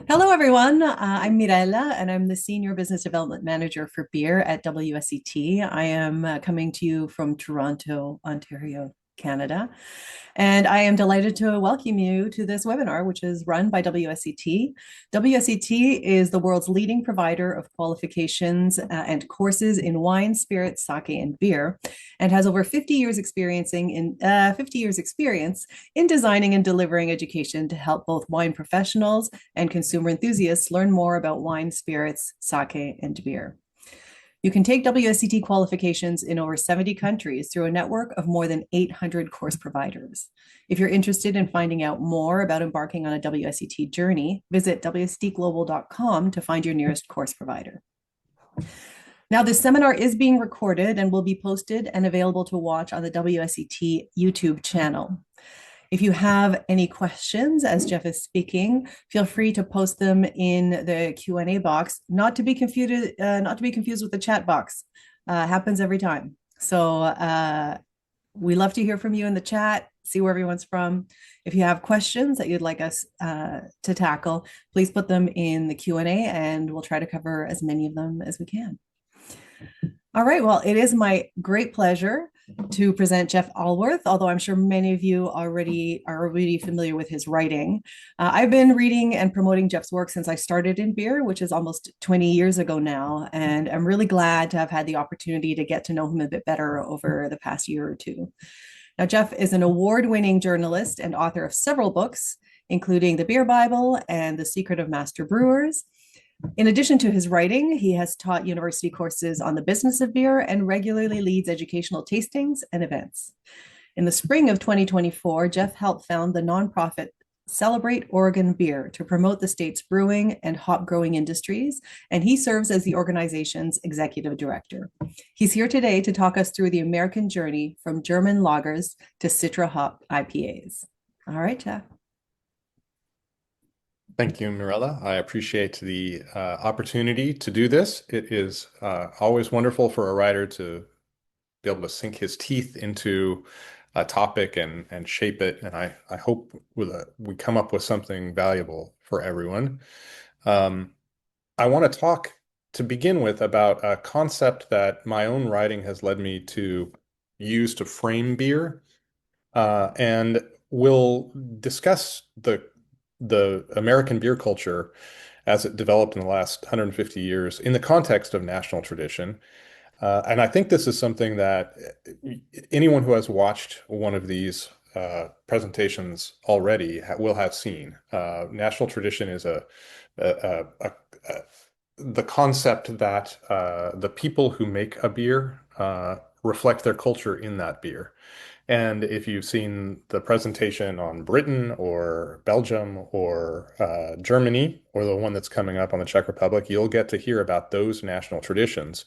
Hello, everyone. I'm Mirella, and I'm the Senior Business Development Manager for beer at WSET. I am coming to you from Toronto, Ontario, Canada. And I am delighted to welcome you to this webinar, which is run by WSET. WSET is the world's leading provider of qualifications and courses in wine, spirits, sake, and beer, and has over 50 years experience in designing and delivering education to help both wine professionals and consumer enthusiasts learn more about wine, spirits, sake, and beer. You can take WSET qualifications in over 70 countries through a network of more than 800 course providers. If you're interested in finding out more about embarking on a WSET journey, visit wsetglobal.com to find your nearest course provider. Now, this seminar is being recorded and will be posted and available to watch on the WSET YouTube channel. If you have any questions as Jeff is speaking, feel free to post them in the Q&A box, not to be confused with the chat box. Happens every time. So we love to hear from you in the chat, see where everyone's from. If you have questions that you'd like us to tackle, please put them in the Q&A and we'll try to cover as many of them as we can. All right, well, it is my great pleasure to present Jeff Allworth, although I'm sure many of you are already familiar with his writing. I've been reading and promoting Jeff's work since I started in beer, which is almost 20 years ago now, and I'm really glad to have had the opportunity to get to know him a bit better over the past year or two. Now, Jeff is an award-winning journalist and author of several books, including The Beer Bible and The Secret of Master Brewers. In addition to his writing, he has taught university courses on the business of beer and regularly leads educational tastings and events. In the spring of 2024, Jeff helped found the nonprofit Celebrate Oregon Beer to promote the state's brewing and hop growing industries, and he serves as the organization's executive director. He's here today to talk us through the American journey from German lagers to Citra-hopped IPAs. All right, Jeff. Thank you, Mirella. I appreciate the opportunity to do this. It is always wonderful for a writer to be able to sink his teeth into a topic and shape it. And I hope we come up with something valuable for everyone. I want to talk to begin with about a concept that my own writing has led me to use to frame beer. And we'll discuss the American beer culture as it developed in the last 150 years in the context of national tradition. And I think this is something that anyone who has watched one of these presentations already will have seen. National tradition is the concept that the people who make a beer reflect their culture in that beer. And if you've seen the presentation on Britain or Belgium or Germany, or the one that's coming up on the Czech Republic, you'll get to hear about those national traditions.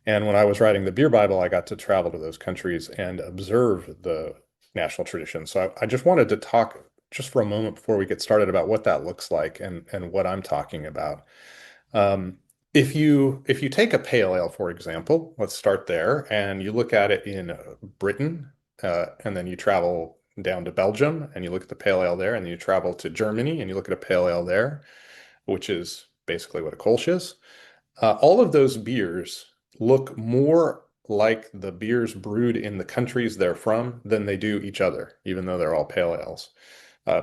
And when I was writing the Beer Bible, I got to travel to those countries and observe the national traditions. So I just wanted to talk just for a moment before we get started about what that looks like and what I'm talking about. If you take a pale ale, for example, let's start there, and you look at it in Britain, and then you travel down to Belgium and you look at the pale ale there, and then you travel to Germany and you look at a pale ale there, which is basically what a Kolsch is. All of those beers look more like the beers brewed in the countries they're from than they do each other, even though they're all pale ales.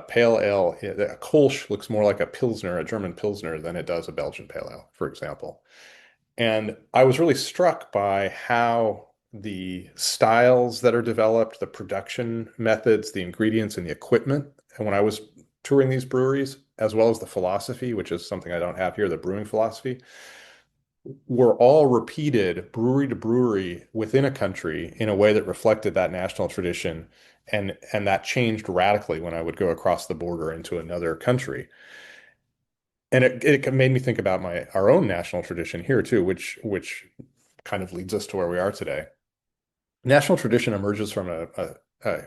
Pale ale, a Kolsch looks more like a Pilsner, a German Pilsner, than it does a Belgian pale ale, for example. And I was really struck by how the styles that are developed, the production methods, the ingredients, and the equipment, and when I was touring these breweries, as well as the philosophy, which is something I don't have here, the brewing philosophy, were all repeated brewery to brewery within a country in a way that reflected that national tradition. And that changed radically when I would go across the border into another country. And it made me think about our own national tradition here too, which kind of leads us to where we are today. National tradition emerges from a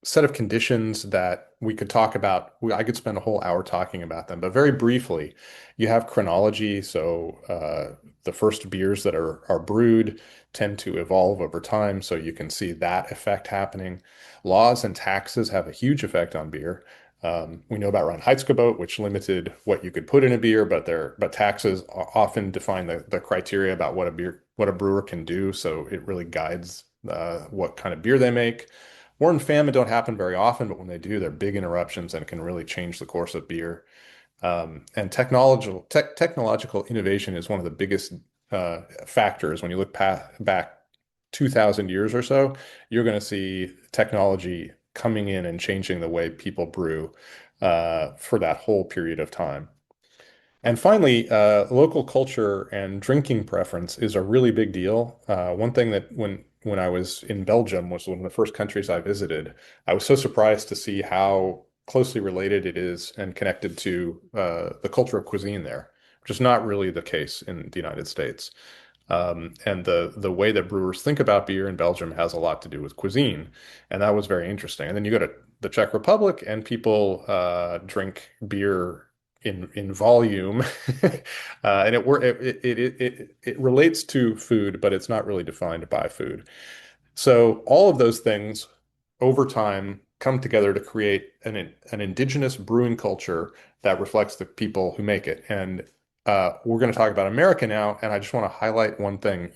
set of conditions that we could talk about. I could spend a whole hour talking about them, but very briefly, you have chronology. So the first beers that are brewed tend to evolve over time. So you can see that effect happening. Laws and taxes have a huge effect on beer. We know about Reinheitsgebot, which limited what you could put in a beer, but taxes often define the criteria about what a brewer can do. So it really guides what kind of beer they make. War and famine don't happen very often, but when they do, they're big interruptions and can really change the course of beer. And technological innovation is one of the biggest factors. When you look back 2,000 years or so, you're going to see technology coming in and changing the way people brew for that whole period of time. And finally, local culture and drinking preference is a really big deal. One thing that when I was in Belgium was one of the first countries I visited, I was so surprised to see how closely related it is and connected to the culture of cuisine there, which is not really the case in the United States. And the way that brewers think about beer in Belgium has a lot to do with cuisine, and that was very interesting. And then you go to the Czech Republic, and people drink beer in volume, and it relates to food, but it's not really defined by food. So all of those things over time come together to create an indigenous brewing culture that reflects the people who make it. And we're going to talk about America now, and I just want to highlight one thing.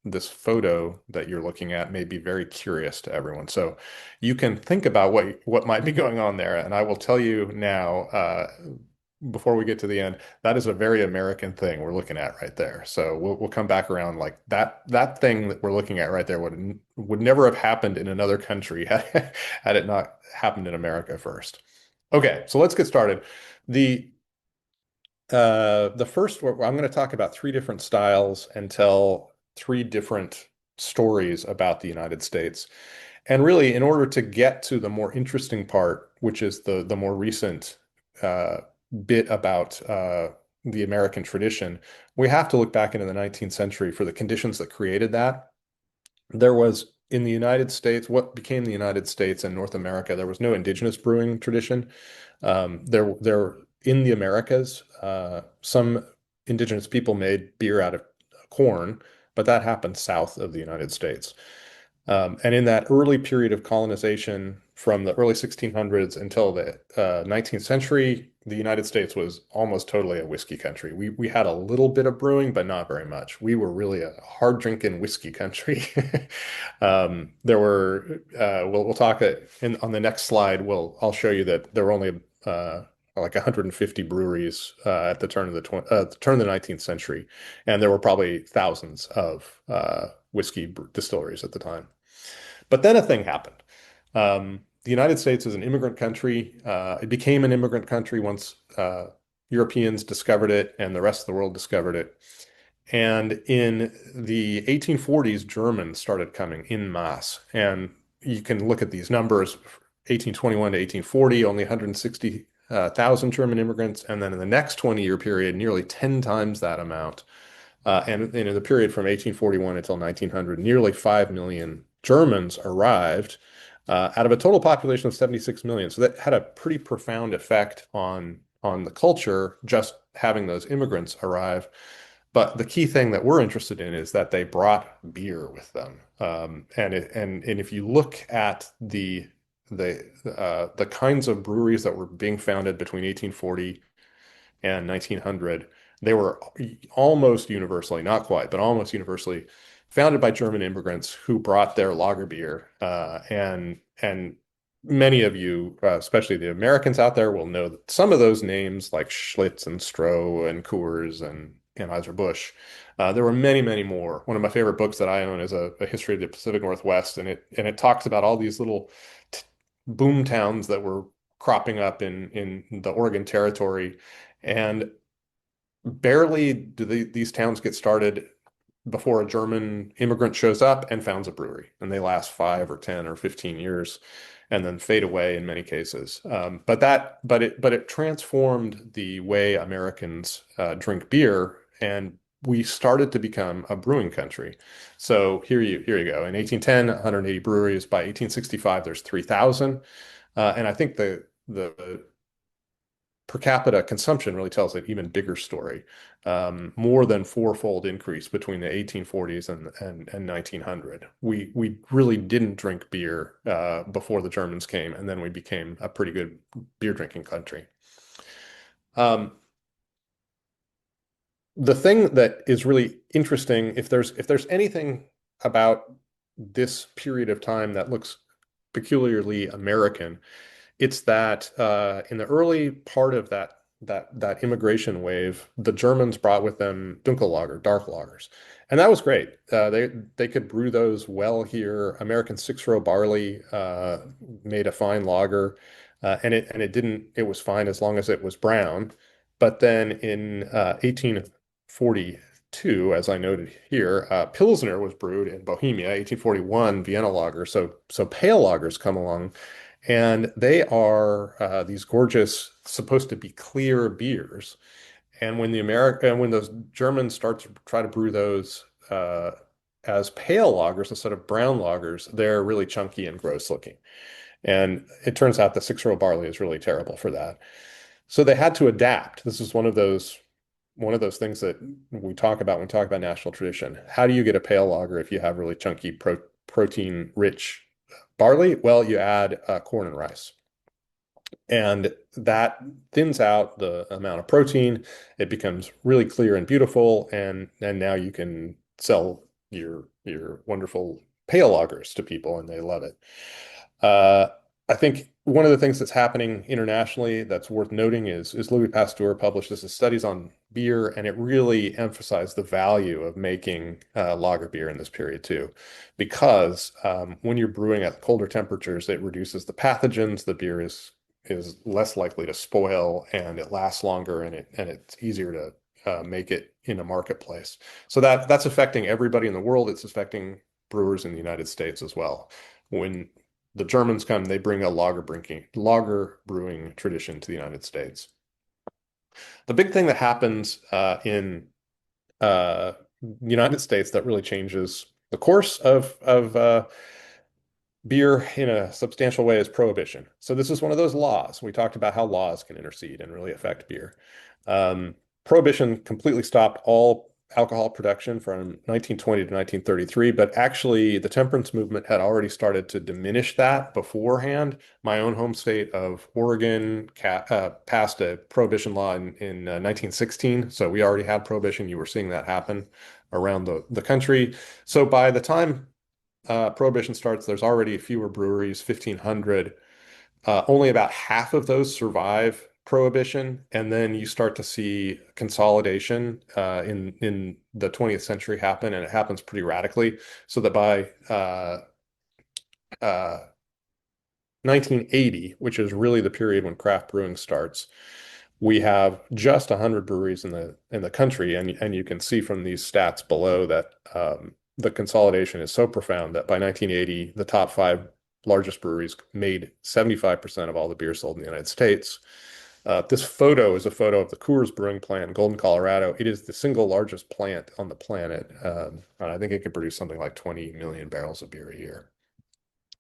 This photo that you're looking at may be very curious to everyone. So you can think about what might be going on there, and I will tell you now, before we get to the end, that is a very American thing we're looking at right there. So we'll come back around like that thing that we're looking at right there would never have happened in another country had it not happened in America first. Okay, so let's get started. The first, I'm going to talk about three different styles and tell three different stories about the United States. And really, in order to get to the more interesting part, which is the more recent bit about the American tradition, we have to look back into the 19th century for the conditions that created that. There was in the United States, what became the United States and North America, there was no indigenous brewing tradition. There in the Americas, some indigenous people made beer out of corn, but that happened south of the United States. And in that early period of colonization, from the early 1600s until the 19th century, the United States was almost totally a whiskey country. We had a little bit of brewing, but not very much. We were really a hard drinking whiskey country. There were we'll talk on the next slide. I'll show you that there were only like 150 breweries at the turn of the 19th century, and there were probably thousands of whiskey distilleries at the time. But then a thing happened. The United States is an immigrant country. It became an immigrant country once Europeans discovered it and the rest of the world discovered it. And in the 1840s, Germans started coming en masse. And you can look at these numbers, 1821 to 1840, only 160,000 German immigrants. And then in the next 20-year period, nearly 10 times that amount. And in the period from 1841 until 1900, nearly 5 million Germans arrived out of a total population of 76 million. So that had a pretty profound effect on the culture, just having those immigrants arrive. But the key thing that we're interested in is that they brought beer with them. And if you look at the kinds of breweries that were being founded between 1840 and 1900, they were almost universally, not quite, but almost universally founded by German immigrants who brought their lager beer. And many of you, especially the Americans out there, will know that some of those names like Schlitz and Stroh and Coors and Anheuser-Busch. There were many, many more. One of my favorite books that I own is a history of the Pacific Northwest, and it talks about all these little boom towns that were cropping up in the Oregon Territory. And barely do these towns get started before a German immigrant shows up and founds a brewery, and they last 5 or 10 or 15 years and then fade away in many cases. But it transformed the way Americans drink beer, and we started to become a brewing country. So here you go. In 1810, 180 breweries. By 1865, there's 3,000. And I think the per capita consumption really tells an even bigger story. More than fourfold increase between the 1840s and 1900. We really didn't drink beer before the Germans came, and then we became a pretty good beer drinking country. The thing that is really interesting, if there's anything about this period of time that looks peculiarly American, it's that in the early part of that immigration wave, the Germans brought with them Dunkellager, dark lagers, and that was great. They could brew those well here. American six-row barley made a fine lager, it was fine as long as it was brown. But then in 1842, as I noted here, Pilsner was brewed in Bohemia. 1841, Vienna lager. So pale lagers come along. And they are these gorgeous, supposed to be clear beers. And when those Germans start to try to brew those as pale lagers instead of brown lagers, they're really chunky and gross looking. And it turns out the six-row barley is really terrible for that. So they had to adapt. This is one of those things that we talk about when we talk about national tradition. How do you get a pale lager if you have really chunky protein-rich barley? Well, you add corn and rice. And that thins out the amount of protein. It becomes really clear and beautiful, and now you can sell your wonderful pale lagers to people, and they love it. Uh, I think one of the things that's happening internationally that's worth noting is Louis Pasteur published this as studies on beer, and it really emphasized the value of making lager beer in this period too, because when you're brewing at colder temperatures, it reduces the pathogens. The beer is less likely to spoil, and it lasts longer, and it's easier to make it in a marketplace. So that's affecting everybody in the world. It's affecting brewers in the United States as well. When the Germans come, they bring a lager brewing tradition to the United States. The big thing that happens in the United States that really changes the course of beer in a substantial way is Prohibition. So this is one of those laws. We talked about how laws can intercede and really affect beer. Prohibition completely stopped all alcohol production from 1920 to 1933, but actually the temperance movement had already started to diminish that beforehand. My own home state of Oregon passed a prohibition law in 1916, so we already had prohibition. You were seeing that happen around the country. So by the time Prohibition starts, there's already fewer breweries, 1,500. Only about half of those survive Prohibition, and then you start to see consolidation in the 20th century happen, and it happens pretty radically. So that by 1980, which is really the period when craft brewing starts, we have just 100 breweries in the country, and you can see from these stats below that the consolidation is so profound that by 1980, the top five largest breweries made 75% of all the beer sold in the United States. This photo is a photo of the Coors brewing plant in Golden, Colorado. It is the single largest plant on the planet. And I think it could produce something like 20 million barrels of beer a year.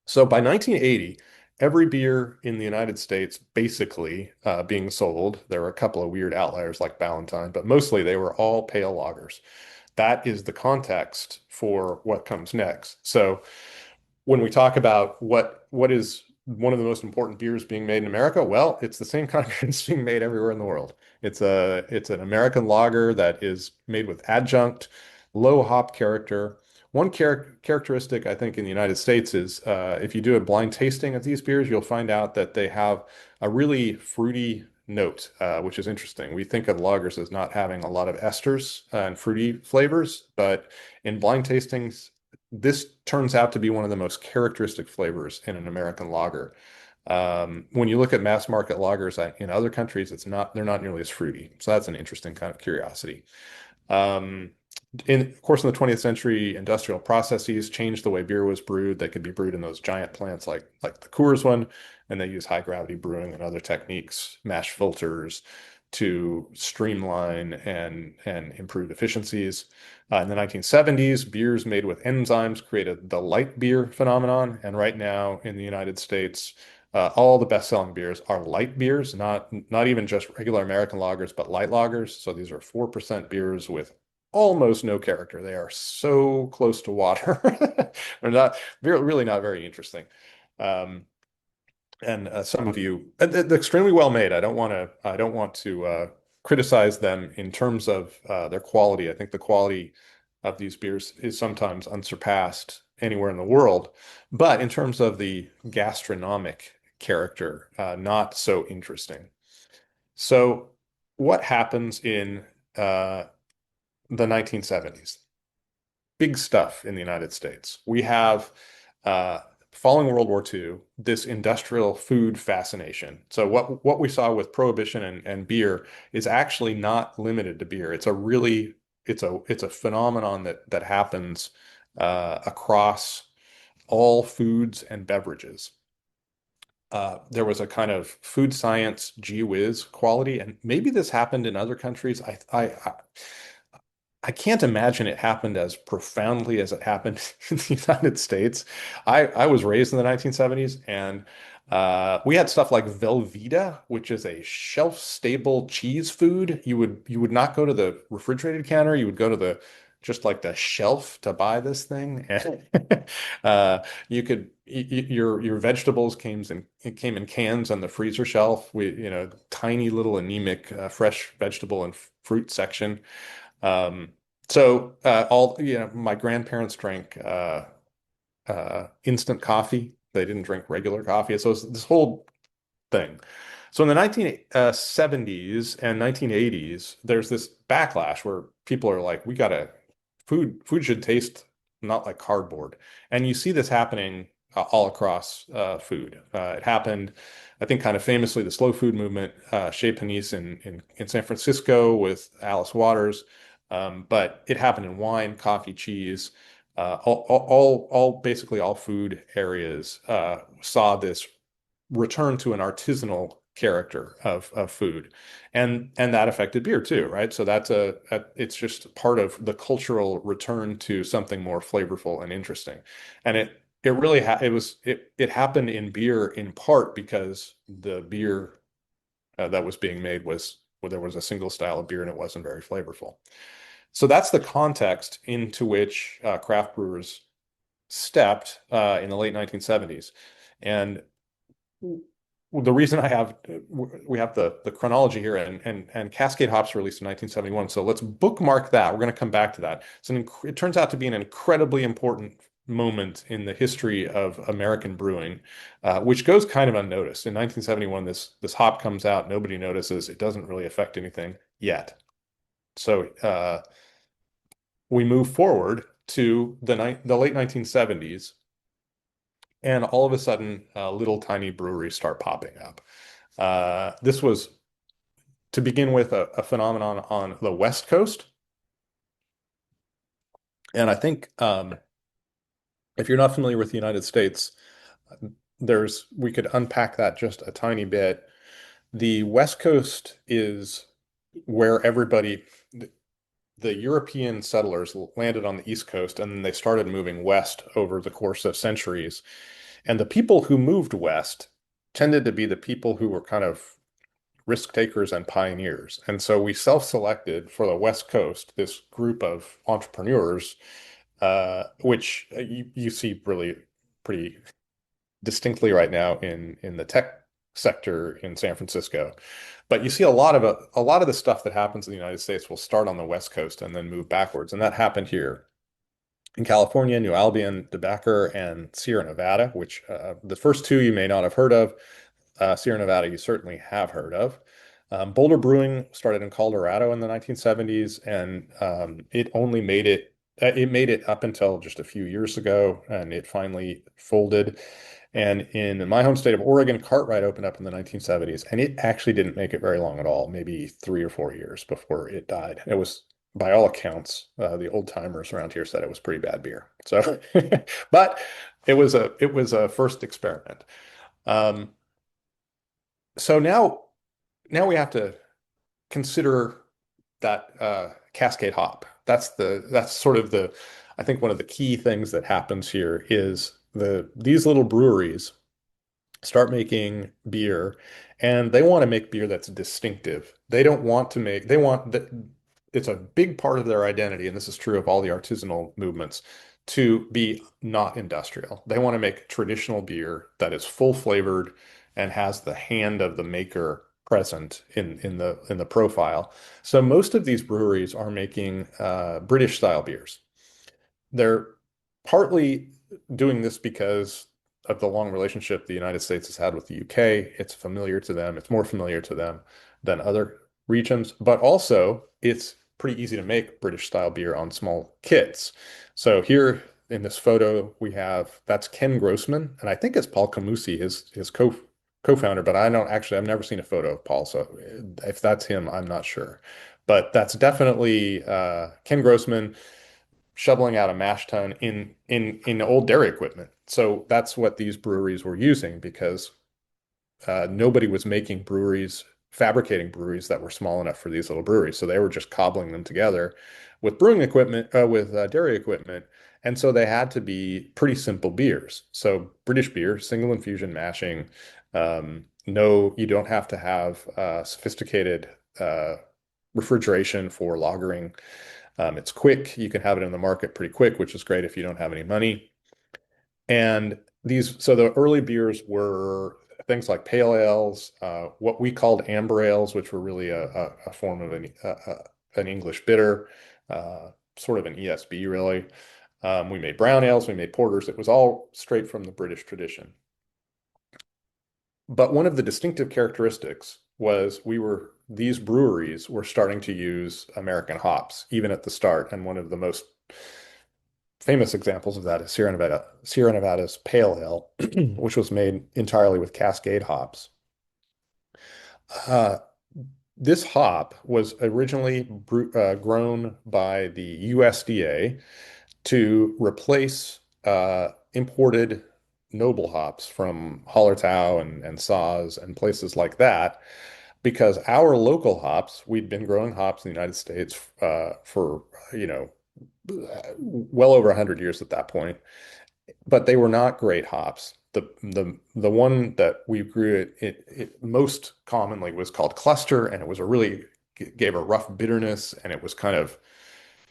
So by 1980, every beer in the United States basically being sold, there were a couple of weird outliers like Ballantine, but mostly they were all pale lagers. That is the context for what comes next. So when we talk about what is one of the most important beers being made in America, well, it's the same kind of beer that's being made everywhere in the world. It's an American lager that is made with adjunct, low hop character. One characteristic I think in the United States is if you do a blind tasting of these beers, you'll find out that they have a really fruity note, which is interesting. We think of lagers as not having a lot of esters and fruity flavors, but in blind tastings, this turns out to be one of the most characteristic flavors in an American lager. When you look at mass market lagers in other countries, they're not nearly as fruity. So that's an interesting kind of curiosity. Of course, in the 20th century, industrial processes changed the way beer was brewed. They could be brewed in those giant plants like the Coors one, and they use high gravity brewing and other techniques, mash filters, to streamline and improve efficiencies. In the 1970s, beers made with enzymes created the light beer phenomenon. And right now in the United States, All the best-selling beers are light beers, not even just regular American lagers, but light lagers. So these are 4% beers with almost no character. They are so close to water. They're not really not very interesting. Um, and some of you, they're extremely well made. I don't want to criticize them in terms of their quality. I think the quality of these beers is sometimes unsurpassed anywhere in the world. But in terms of the gastronomic character, not so interesting. So, what happens in uh, the 1970s? Big stuff in the United States. We have, uh, following World War II, this industrial food fascination. So what we saw with Prohibition and beer is actually not limited to beer. It's a phenomenon that happens across all foods and beverages. There was a kind of food science gee whiz quality, and maybe this happened in other countries. I can't imagine it happened as profoundly as it happened in the United States. I was raised in the 1970s, and we had stuff like Velveeta, which is a shelf-stable cheese food. You would not go to the refrigerated counter. You would go to the just like the shelf to buy this thing, and you could your vegetables came in cans on the freezer shelf. Tiny little anemic fresh vegetable and fruit section. Um, my grandparents drank instant coffee. They didn't drink regular coffee. So it's this whole thing. So in the 1970s and 1980s, there's this backlash where people are like, food should taste not like cardboard. And you see this happening all across food. It happened, I think, kind of famously, the slow food movement, Chez Panisse in San Francisco with Alice Waters. But it happened in wine, coffee, cheese, basically all food areas saw this return to an artisanal character of food, and that affected beer too, right? So it's just part of the cultural return to something more flavorful and interesting, and it really it happened in beer in part because the beer that was being made was well, there was a single style of beer and it wasn't very flavorful. So that's the context into which craft brewers stepped in the late 1970s. And the reason we have the chronology here, and Cascade Hops released in 1971. So let's bookmark that. We're going to come back to that. It turns out to be an incredibly important moment in the history of American brewing, which goes kind of unnoticed. In 1971, this hop comes out. Nobody notices. It doesn't really affect anything yet. So we move forward to the late 1970s, and all of a sudden, little tiny breweries start popping up. This was, to begin with, a phenomenon on the West Coast. And I think if you're not familiar with the United States, we could unpack that just a tiny bit. The West Coast is where the European settlers landed on the East Coast, and then they started moving west over the course of centuries. And the people who moved west tended to be the people who were kind of risk takers and pioneers. And so we self-selected for the West Coast this group of entrepreneurs, which you see really pretty distinctly right now in the tech sector in San Francisco. But you see a lot of the stuff that happens in the United States will start on the West Coast and then move backwards. And that happened here in California, New Albion, DeBacker, and Sierra Nevada, which the first two you may not have heard of. Sierra Nevada, you certainly have heard of. Boulder Brewing started in Colorado in the 1970s, and it only made it. It made it up until just a few years ago, and it finally folded. And in my home state of Oregon, Cartwright opened up in the 1970s, and it actually didn't make it very long at all, maybe 3 or 4 years before it died. It was, by all accounts, the old timers around here said it was pretty bad beer. So, but it was a first experiment. Um, so now we have to consider that Cascade hop. That's sort of I think one of the key things that happens here is these little breweries start making beer, and they want to make beer that's distinctive. They don't want to make, they want that it's a big part of their identity, and this is true of all the artisanal movements, to be not industrial. They want to make traditional beer that is full flavored and has the hand of the maker present in the profile. So most of these breweries are making British style beers. They're partly doing this because of the long relationship the United States has had with the UK. It's familiar to them. It's more familiar to them than other regions, but also it's pretty easy to make British style beer on small kits. So here in this photo, we have that's Ken Grossman, and I think it's Paul Camusi, his co-founder, but I don't actually, I've never seen a photo of Paul. So if that's him, I'm not sure. But that's definitely Ken Grossman shoveling out a mash tun in old dairy equipment. So that's what these breweries were using because nobody was making breweries, fabricating breweries that were small enough for these little breweries. So they were just cobbling them together with brewing equipment, with dairy equipment. And so they had to be pretty simple beers. So British beer, single infusion mashing. No, you don't have to have sophisticated refrigeration for lagering. It's quick. You can have it in the market pretty quick, which is great if you don't have any money. And so the early beers were things like pale ales, what we called amber ales, which were really a form of an English bitter, sort of an ESB, really. We made brown ales, we made porters. It was all straight from the British tradition. But one of the distinctive characteristics was these breweries were starting to use American hops, even at the start. And one of the most famous examples of that is Sierra Nevada's Pale Ale, which was made entirely with Cascade hops. Uh, this hop was originally grown by the USDA to replace imported noble hops from Hallertau and Saaz and places like that, because our local hops, we'd been growing hops in the United States for, well over 100 years at that point, but they were not great hops. The one that we grew it most commonly was called Cluster, and it was a really gave a rough bitterness, and it was kind of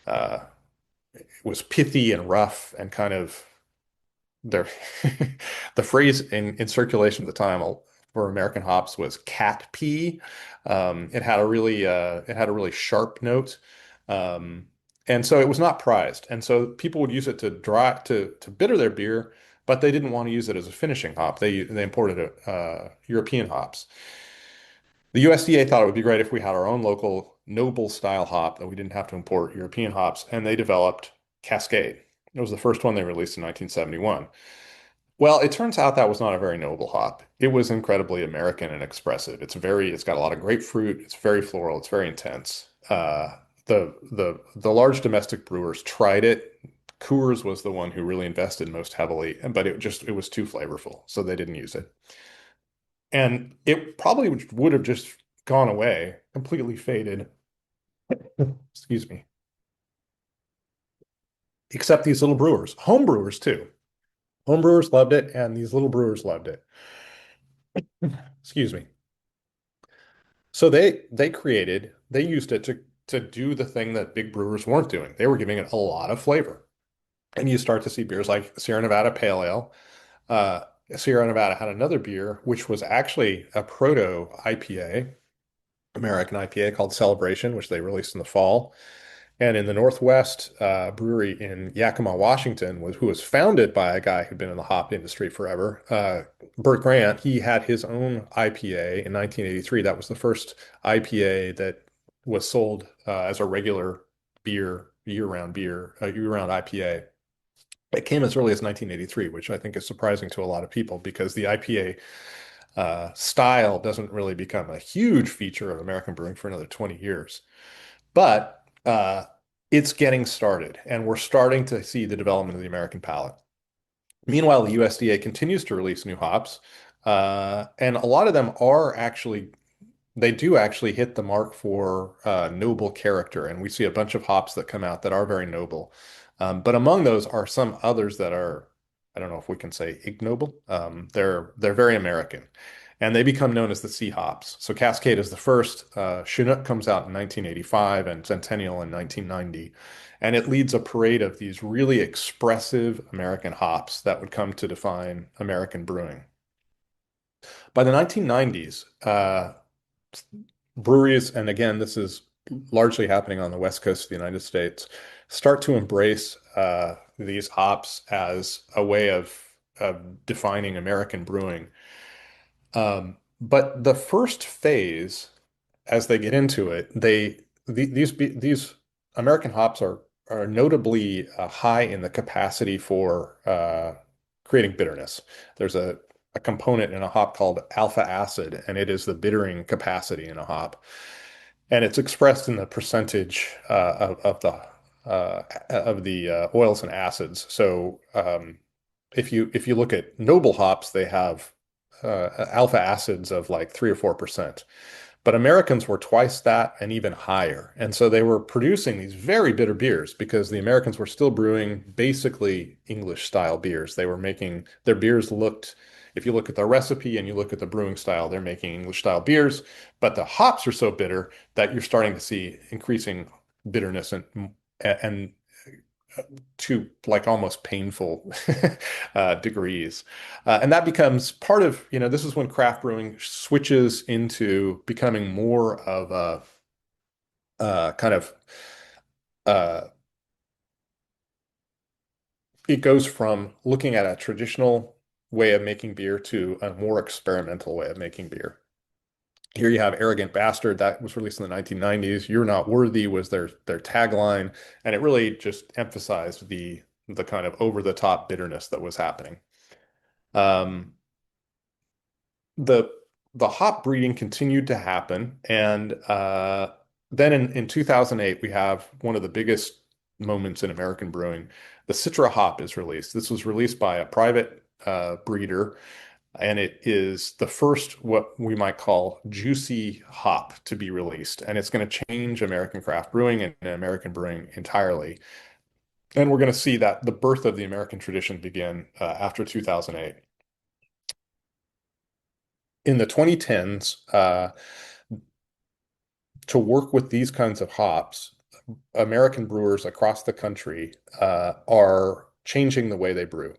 uh, it was pithy and rough and kind of there. The phrase in circulation at the time for American hops was cat pee. It had a really sharp note. Um, and so it was not prized. And so people would use it to bitter their beer, but they didn't want to use it as a finishing hop. They imported European hops. The USDA thought it would be great if we had our own local noble style hop that we didn't have to import European hops, and they developed Cascade. It was the first one they released in 1971. Well, it turns out that was not a very noble hop. It was incredibly American and expressive. It's got a lot of grapefruit. It's very floral. It's very intense. The large domestic brewers tried it. Coors was the one who really invested most heavily, but it was too flavorful, so they didn't use it. And it probably would have just gone away, completely faded. Excuse me. Except these little brewers, home brewers too. Home brewers loved it, and these little brewers loved it. Excuse me. So they used it to do the thing that big brewers weren't doing. They were giving it a lot of flavor. And you start to see beers like Sierra Nevada Pale Ale. Uh, Sierra Nevada had another beer, which was actually a proto IPA, American IPA called Celebration, which they released in the fall. And in the Northwest brewery in Yakima, Washington, who was founded by a guy who'd been in the hop industry forever, Burt Grant. He had his own IPA in 1983. That was the first IPA that was sold as a regular year-round IPA. It came as early as 1983, which I think is surprising to a lot of people because the IPA style doesn't really become a huge feature of American brewing for another 20 years. But it's getting started, and we're starting to see the development of the American palate. Meanwhile, the USDA continues to release new hops, and a lot of them they do actually hit the mark for noble character, and we see a bunch of hops that come out that are very noble. But among those are some others that are I don't know if we can say ignoble. They're very American, and they become known as the C hops. So Cascade is the first. Chinook comes out in 1985 and Centennial in 1990, and it leads a parade of these really expressive American hops that would come to define American brewing. By the 1990s, breweries, and again, this is largely happening on the West Coast of the United States, start to embrace these hops as a way of defining American brewing. But the first phase, as they get into it, these American hops are notably high in the capacity for creating bitterness. There's a component in a hop called alpha acid, and it is the bittering capacity in a hop, and it's expressed in the percentage of the oils and acids. So if you look at noble hops, they have alpha acids of like 3 or 4%. But Americans were twice that and even higher. And so they were producing these very bitter beers because the Americans were still brewing basically English style beers. They were making their beers looked, if you look at the recipe and you look at the brewing style, they're making English style beers, but the hops are so bitter that you're starting to see increasing bitterness and to like almost painful degrees. And that becomes part of, this is when craft brewing switches into becoming more of a kind of, uh, it goes from looking at a traditional way of making beer to a more experimental way of making beer. Here you have Arrogant Bastard that was released in the 1990s. You're Not Worthy was their tagline, and it really just emphasized the kind of over the top bitterness that was happening. Um, the the hop breeding continued to happen, and then in 2008 we have one of the biggest moments in American brewing. The Citra hop is released. This was released by a private breeder, and it is the first what we might call juicy hop to be released, and it's going to change American craft brewing and American brewing entirely. And we're going to see that the birth of the American tradition begin after 2008. In the 2010s, to work with these kinds of hops, American brewers across the country are changing the way they brew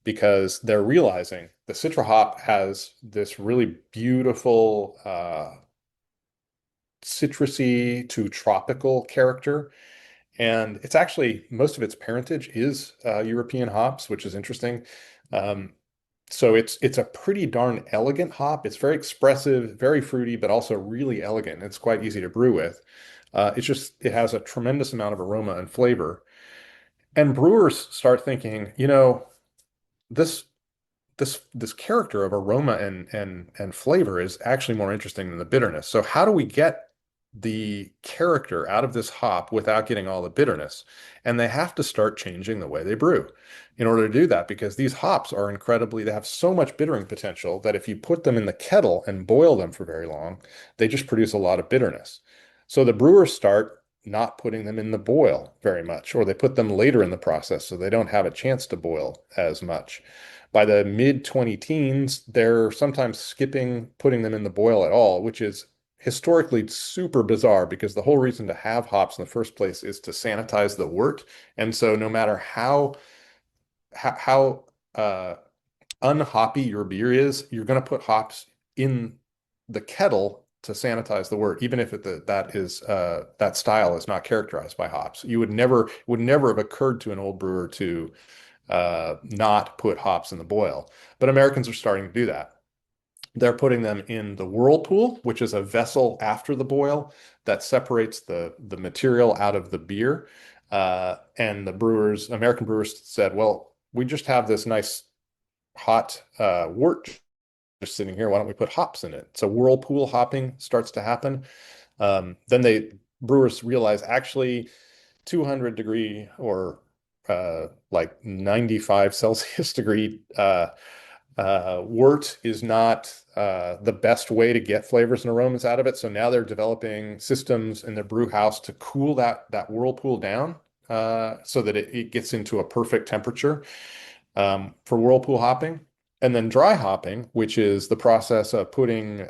because they're realizing the Citra hop has this really beautiful citrusy to tropical character. And it's actually, most of its parentage is European hops, which is interesting. Um, so it's a pretty darn elegant hop. It's very expressive, very fruity, but also really elegant. It's quite easy to brew with. It has a tremendous amount of aroma and flavor. And brewers start thinking, this this character of aroma and flavor is actually more interesting than the bitterness. So how do we get the character out of this hop without getting all the bitterness? And they have to start changing the way they brew in order to do that because these hops are they have so much bittering potential that if you put them in the kettle and boil them for very long, they just produce a lot of bitterness. So the brewers start not putting them in the boil very much, or they put them later in the process so they don't have a chance to boil as much. By the mid 20 teens, they're sometimes skipping putting them in the boil at all, which is historically super bizarre because the whole reason to have hops in the first place is to sanitize the wort. And so no matter how unhoppy your beer is, you're going to put hops in the kettle to sanitize the wort, even if that style is not characterized by hops. You would never have occurred to an old brewer to not put hops in the boil. But Americans are starting to do that. They're putting them in the whirlpool, which is a vessel after the boil that separates the material out of the beer. And American brewers said, well, we just have this nice hot wort just sitting here. Why don't we put hops in it? So whirlpool hopping starts to happen. Brewers realize actually 200 degree or like 95 Celsius degree wort is not the best way to get flavors and aromas out of it. So now they're developing systems in the brew house to cool that whirlpool down so that it gets into a perfect temperature. for whirlpool hopping. And then dry hopping, which is the process of putting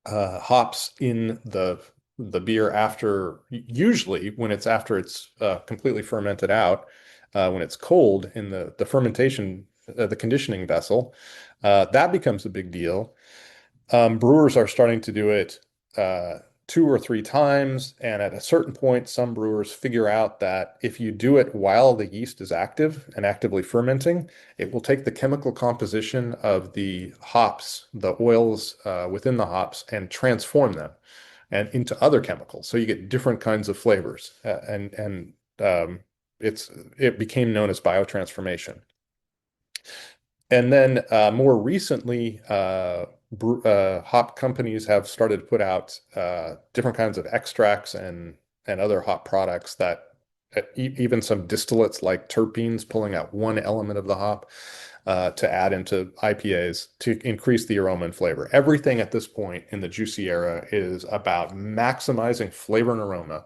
hops in the beer after, usually when it's after it's completely fermented out, when it's cold in the fermentation, the conditioning vessel, that becomes a big deal. Brewers are starting to do it uh, 2 or 3 times, and at a certain point, some brewers figure out that if you do it while the yeast is active and actively fermenting, it will take the chemical composition of the hops, the oils within the hops, and transform them and into other chemicals. So you get different kinds of flavors, and it became known as biotransformation. And then more recently, hop companies have started to put out different kinds of extracts and other hop products that even some distillates like terpenes, pulling out one element of the hop to add into IPAs to increase the aroma and flavor. Everything at this point in the juicy era is about maximizing flavor and aroma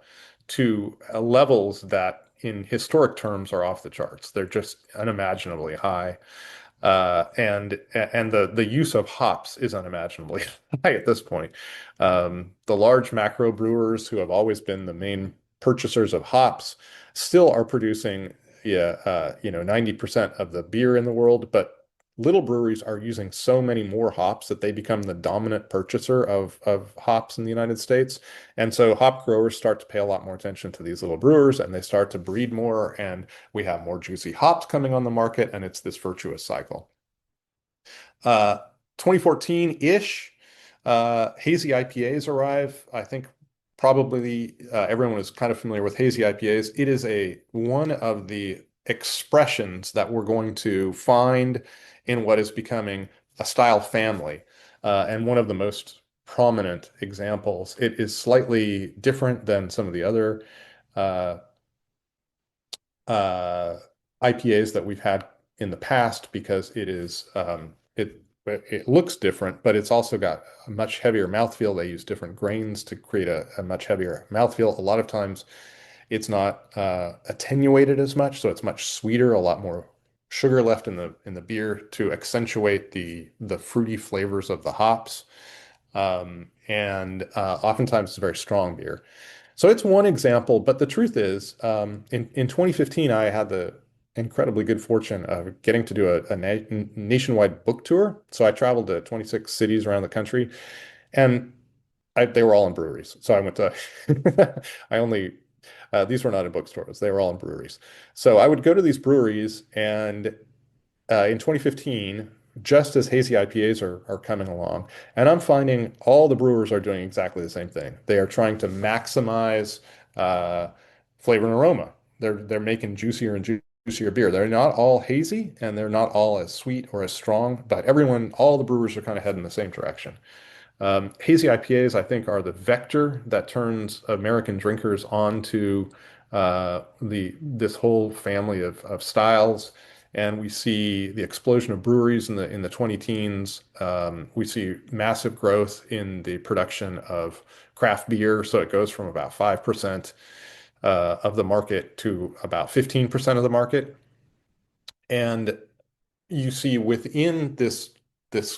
to levels that in historic terms are off the charts. They're just unimaginably high. And the use of hops is unimaginably high at this point. The large macro brewers who have always been the main purchasers of hops still are producing, yeah, 90% of the beer in the world, but little breweries are using so many more hops that they become the dominant purchaser of hops in the United States. And so hop growers start to pay a lot more attention to these little brewers, and they start to breed more, and we have more juicy hops coming on the market, and it's this virtuous cycle. 2014-ish, hazy IPAs arrive. I think probably everyone is kind of familiar with hazy IPAs. It is one of the expressions that we're going to find in what is becoming a style family, and one of the most prominent examples. It is slightly different than some of the other uh, uh, IPAs that we've had in the past because it looks different, but it's also got a much heavier mouthfeel. They use different grains to create a much heavier mouthfeel. A lot of times it's not attenuated as much, so it's much sweeter, a lot more sugar left in the beer to accentuate the fruity flavors of the hops. And oftentimes it's a very strong beer. So it's one example, but the truth is, in 2015, I had the incredibly good fortune of getting to do a nationwide book tour. So I traveled to 26 cities around the country, and they were all in breweries. So I went to, I only, these were not in bookstores, they were all in breweries. So I would go to these breweries, and in 2015, just as hazy IPAs are coming along, and I'm finding all the brewers are doing exactly the same thing. They are trying to maximize uh, flavor and aroma. They're making juicier and juicier beer. They're not all hazy, and they're not all as sweet or as strong, but all the brewers are kind of heading the same direction. Hazy IPAs, I think, are the vector that turns American drinkers onto this whole family of styles. And we see the explosion of breweries in the 20 teens. We see massive growth in the production of craft beer. So it goes from about 5% of the market to about 15% of the market. And you see within this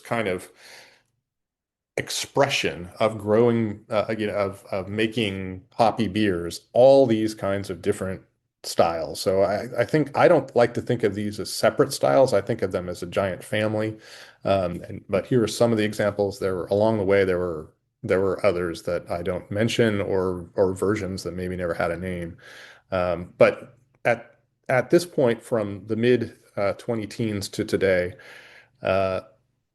kind of expression of growing, of making hoppy beers, all these kinds of different styles. So I think I don't like to think of these as separate styles. I think of them as a giant family. But here are some of the examples. Along the way, there were others that I don't mention, or versions that maybe never had a name. But at this point, from the mid 20 teens to today, uh,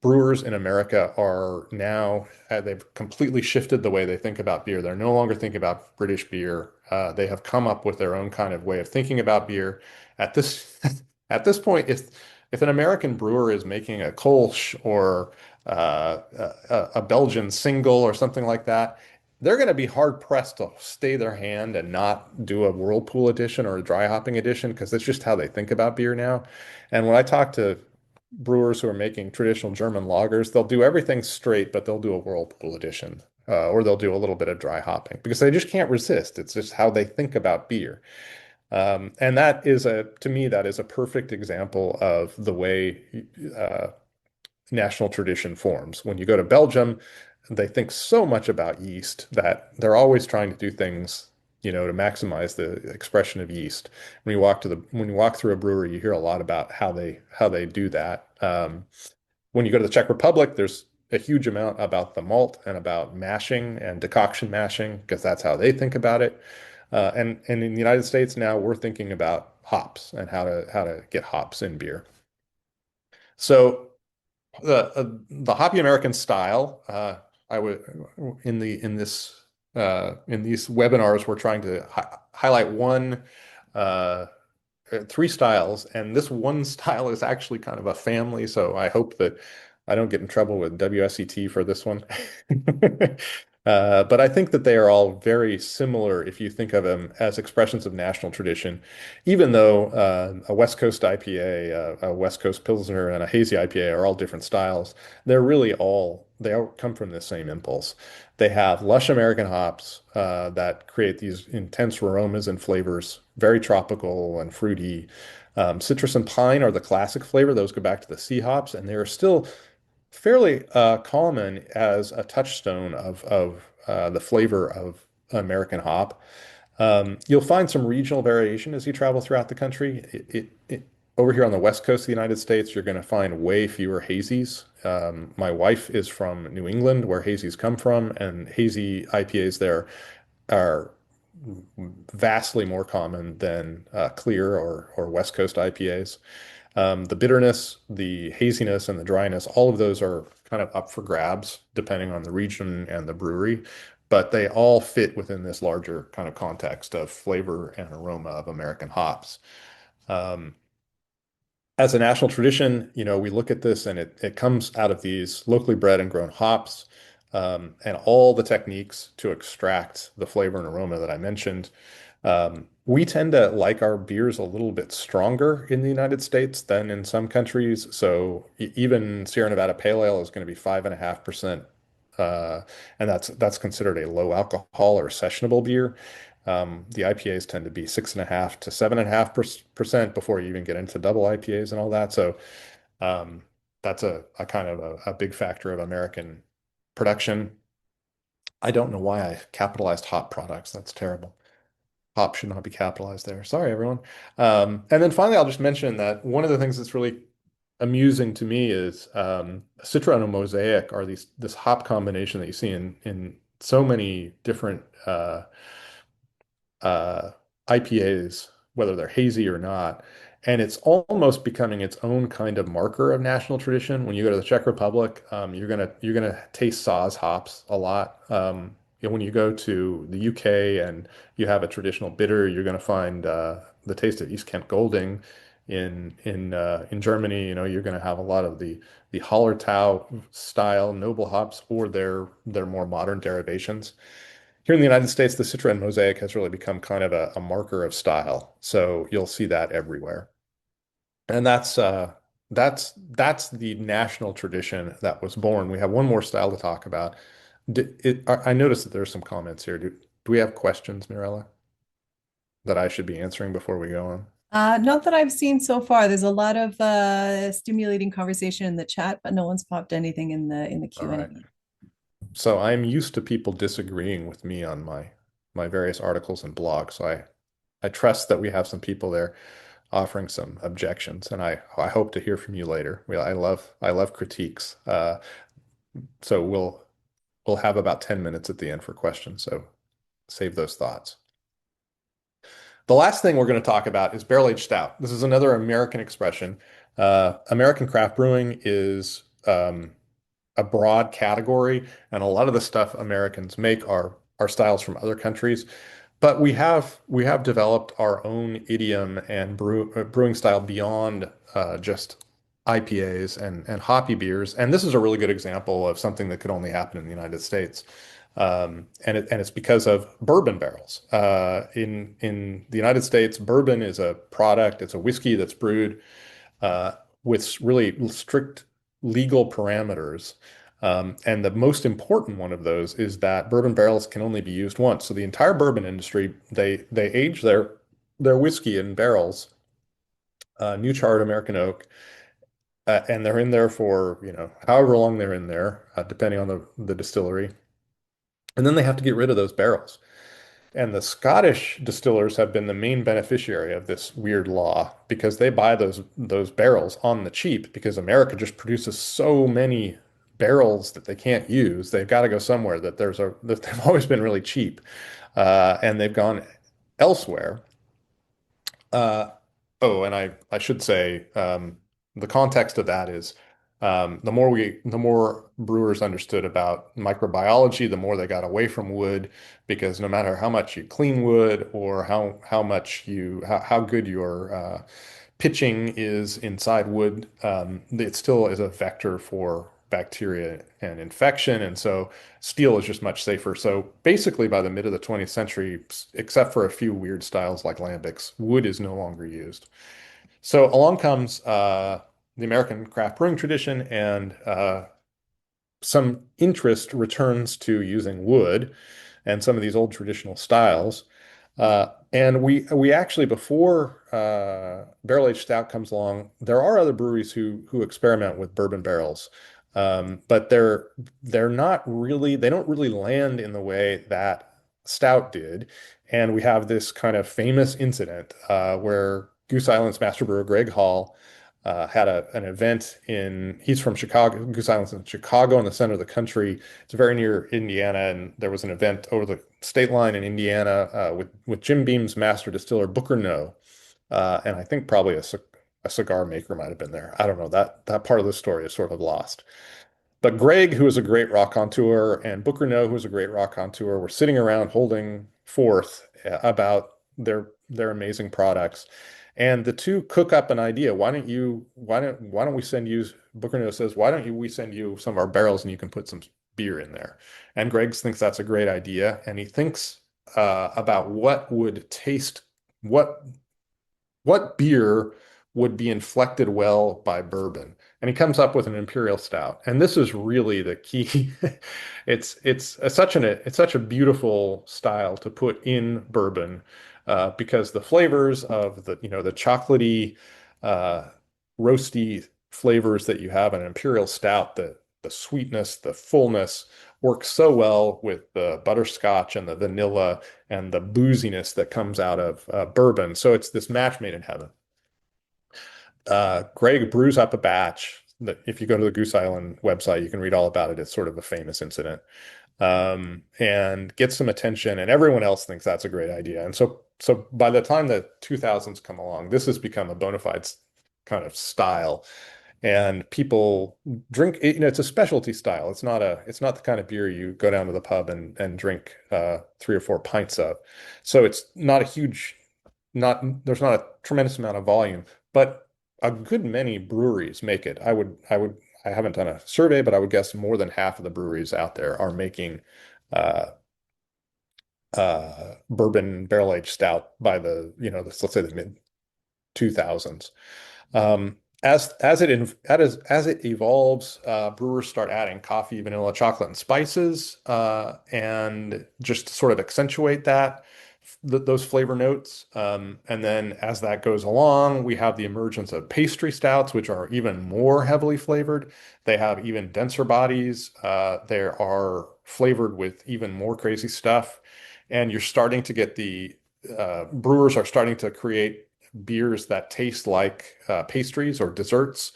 brewers in America are now, they've completely shifted the way they think about beer. They're no longer thinking about British beer. They have come up with their own kind of way of thinking about beer. At this at this point, if an American brewer is making a Kolsch or a Belgian single or something like that, they're going to be hard pressed to stay their hand and not do a whirlpool edition or a dry hopping edition, because that's just how they think about beer now. And when I talk to brewers who are making traditional German lagers, they'll do everything straight, but they'll do a whirlpool edition, or they'll do a little bit of dry hopping because they just can't resist. It's just how they think about beer. And that is to me, that is a perfect example of the way uh, national tradition forms. When you go to Belgium, they think so much about yeast that they're always trying to do things, to maximize the expression of yeast. When you walk through a brewery, you hear a lot about how they do that. When you go to the Czech Republic, there's a huge amount about the malt and about mashing and decoction mashing because that's how they think about it. And in the United States now, we're thinking about hops and how to get hops in beer. So the Hoppy American style, I would in these webinars, we're trying to highlight uh, three styles, and this one style is actually kind of a family. So I hope that I don't get in trouble with WSET for this one. But I think that they are all very similar if you think of them as expressions of national tradition, even though a West Coast IPA, a West Coast Pilsner, and a hazy IPA are all different styles. They all come from the same impulse. They have lush American hops that create these intense aromas and flavors, very tropical and fruity. Citrus and pine are the classic flavor. Those go back to the C hops, and they're still fairly common as a touchstone of the flavor of American hop. You'll find some regional variation as you travel throughout the country. Over here on the West Coast of the United States, you're going to find way fewer hazies. My wife is from New England, where hazies come from, and hazy IPAs there are vastly more common than clear or West Coast IPAs. The bitterness, the haziness, and the dryness, all of those are kind of up for grabs depending on the region and the brewery, but they all fit within this larger kind of context of flavor and aroma of American hops. Um, as a national tradition, we look at this and it comes out of these locally bred and grown hops, and all the techniques to extract the flavor and aroma that I mentioned. We tend to like our beers a little bit stronger in the United States than in some countries. So even Sierra Nevada Pale Ale is going to be 5.5%, and that's considered a low alcohol or sessionable beer. The IPAs tend to be 6.5 to 7.5% before you even get into double IPAs and all that. So um, that's a kind of a big factor of American production. I don't know why I capitalized hop products. That's terrible. Hop should not be capitalized there. Sorry, everyone. And then finally, I'll just mention that one of the things that's really amusing to me is Citra and a Mosaic are this hop combination that you see in so many different uh, IPAs, whether they're hazy or not. And it's almost becoming its own kind of marker of national tradition. When you go to the Czech Republic, you're gonna taste Saaz hops a lot. When you go to the UK and you have a traditional bitter, you're gonna find the taste of East Kent Golding. In Germany, you're gonna have a lot of the Hallertau style noble hops or their more modern derivations. Here in the United States, the Citra and Mosaic has really become kind of a marker of style. So you'll see that everywhere. And that's the national tradition that was born. We have one more style to talk about. I noticed that there's some comments here. Do we have questions, Mirella, that I should be answering before we go on? Not that I've seen so far. There's a lot of stimulating conversation in the chat, but no one's popped anything in the All Q&A. right. So I'm used to people disagreeing with me on my various articles and blogs. So I trust that we have some people there offering some objections, and I hope to hear from you later. I love critiques. So we'll have about 10 minutes at the end for questions. So save those thoughts. The last thing we're going to talk about is barrel-aged stout. This is another American expression. American craft brewing is a broad category, and a lot of the stuff Americans make are styles from other countries. But we have developed our own idiom and brewing style beyond just IPAs and hoppy beers. And this is a really good example of something that could only happen in the United States. And it's because of bourbon barrels. In the United States, bourbon is a product. It's a whiskey that's brewed with really strict legal parameters. And the most important one of those is that bourbon barrels can only be used once. So the entire bourbon industry, they age their whiskey in barrels, new charred American oak, and they're in there for, however long they're in there, depending on the distillery. And then they have to get rid of those barrels. And the Scottish distillers have been the main beneficiary of this weird law because they buy those barrels on the cheap because America just produces so many barrels that they can't use. They've got to go somewhere that they've always been really cheap, and they've gone elsewhere. Uh, oh, and I should say the context of that is the more brewers understood about microbiology, the more they got away from wood because no matter how much you clean wood or how good your pitching is inside wood, it still is a vector for bacteria and infection. And so steel is just much safer. So basically, by the mid of the 20th century, except for a few weird styles like lambics, wood is no longer used. So along comes the American craft brewing tradition, and some interest returns to using wood and some of these old traditional styles. And we actually, before barrel aged stout comes along, there are other breweries who experiment with bourbon barrels, but they're not really they don't really land in the way that stout did. And we have this kind of famous incident where Goose Island's master brewer Greg Hall had an event he's from Chicago. Goose Island's in Chicago in the center of the country. It's very near Indiana, and there was an event over the state line in Indiana with Jim Beam's master distiller Booker No, and I think probably a cigar maker might have been there. I don't know. That part of the story is sort of lost. But Greg, who was a great raconteur, and Booker No, who was a great raconteur, were sitting around holding forth about their amazing products. And the two cook up an idea. Why don't we send you, Booker No says, why don't we send you some of our barrels and you can put some beer in there? And Greg thinks that's a great idea. And he thinks about what beer would be inflected well by bourbon. And he comes up with an imperial stout. And this is really the key. It's such a beautiful style to put in bourbon because the flavors of the chocolatey, uh, roasty flavors that you have in an imperial stout, the sweetness, the fullness works so well with the butterscotch and the vanilla and the booziness that comes out of bourbon. So it's this match made in heaven. Greg brews up a batch that if you go to the Goose Island website, you can read all about it. It's sort of a famous incident. And gets some attention, and everyone else thinks that's a great idea. And so by the time the 2000s come along, this has become a bona fide kind of style. And people drink, it's a specialty style. It's not the kind of beer you go down to the pub and drink 3 or 4 pints of. So it's not a huge, not there's not a tremendous amount of volume, but a good many breweries make it. I haven't done a survey, but I would guess more than half of the breweries out there are making uh, bourbon barrel aged stout by let's say the mid 2000s. As it evolves, brewers start adding coffee, vanilla, chocolate, and spices, and just to sort of accentuate those flavor notes. And then as that goes along, we have the emergence of pastry stouts, which are even more heavily flavored. They have even denser bodies. They are flavored with even more crazy stuff. And you're starting to get brewers are starting to create beers that taste like pastries or desserts.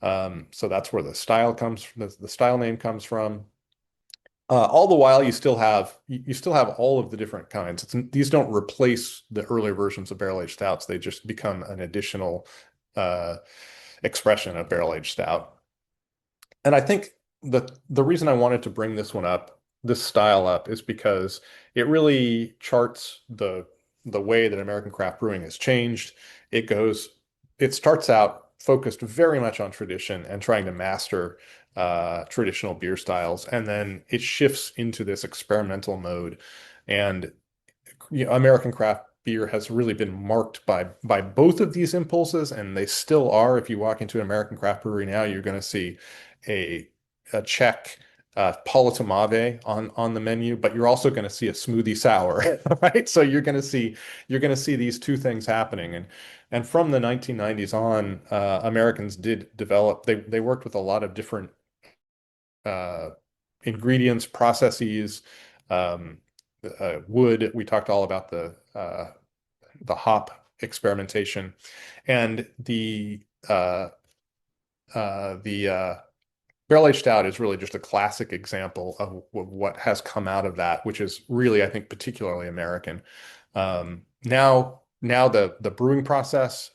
So that's where the style name comes from. All the while, you still have all of the different kinds. These don't replace the earlier versions of barrel aged stouts. They just become an additional uh, expression of barrel aged stout. And I think the reason I wanted to bring this style up, is because it really charts the way that American craft brewing has changed. It starts out focused very much on tradition and trying to master traditional beer styles, and then it shifts into this experimental mode. And American craft beer has really been marked by both of these impulses, and they still are. If you walk into an American craft brewery now, you're going to see a Czech Politamave on the menu, but you're also going to see a smoothie sour, right? So you're going to see these two things happening, and from the 1990s on, Americans did develop. They worked with a lot of different uh, ingredients, processes, um, wood. We talked all about the hop experimentation, and the barrel-aged stout is really just a classic example of what has come out of that, which is really, I think, particularly American. Now the brewing process,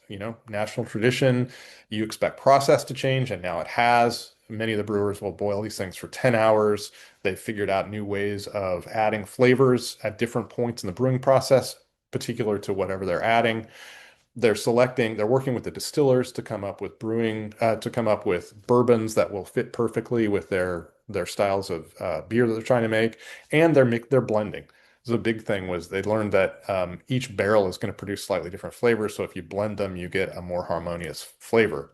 national tradition, you expect process to change, and now it has. Many of the brewers will boil these things for 10 hours. They've figured out new ways of adding flavors at different points in the brewing process, particular to whatever they're adding. They're working with the distillers to come up with to come up with bourbons that will fit perfectly with their styles of beer that they're trying to make, and they're blending. So the big thing was they learned that each barrel is going to produce slightly different flavors. So if you blend them, you get a more harmonious flavor.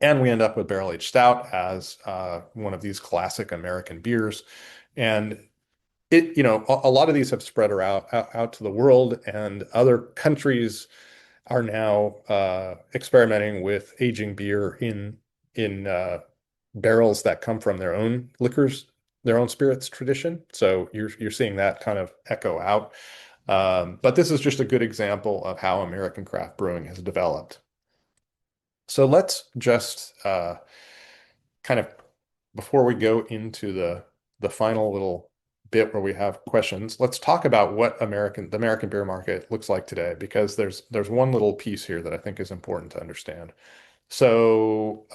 And we end up with barrel-aged stout as one of these classic American beers. And a lot of these have spread out to the world, and other countries are now experimenting with aging beer in barrels that come from their own liquors, their own spirits tradition. So you're seeing that kind of echo out. But this is just a good example of how American craft brewing has developed. So let's just kind of, before we go into the final little bit where we have questions, let's talk about what the American beer market looks like today, because there's one little piece here that I think is important to understand. So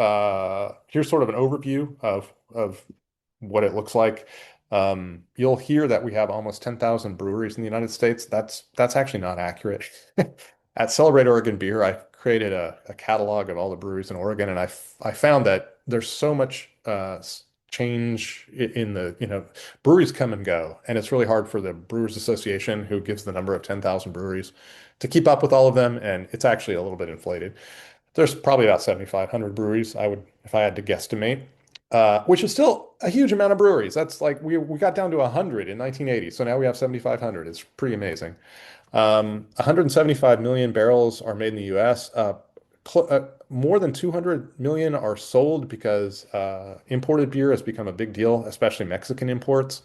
here's sort of an overview of what it looks like. You'll hear that we have almost 10,000 breweries in the United States. That's actually not accurate. At Celebrate Oregon Beer, I created a catalog of all the breweries in Oregon, and I found that there's so much change in breweries come and go, and it's really hard for the Brewers Association, who gives the number of 10,000 breweries, to keep up with all of them, and it's actually a little bit inflated. There's probably about 7,500 breweries, if I had to guesstimate, which is still a huge amount of breweries. That's like we got down to 100 in 1980, so now we have 7,500. It's pretty amazing. 175 million barrels are made in the U.S. More than 200 million are sold because imported beer has become a big deal, especially Mexican imports.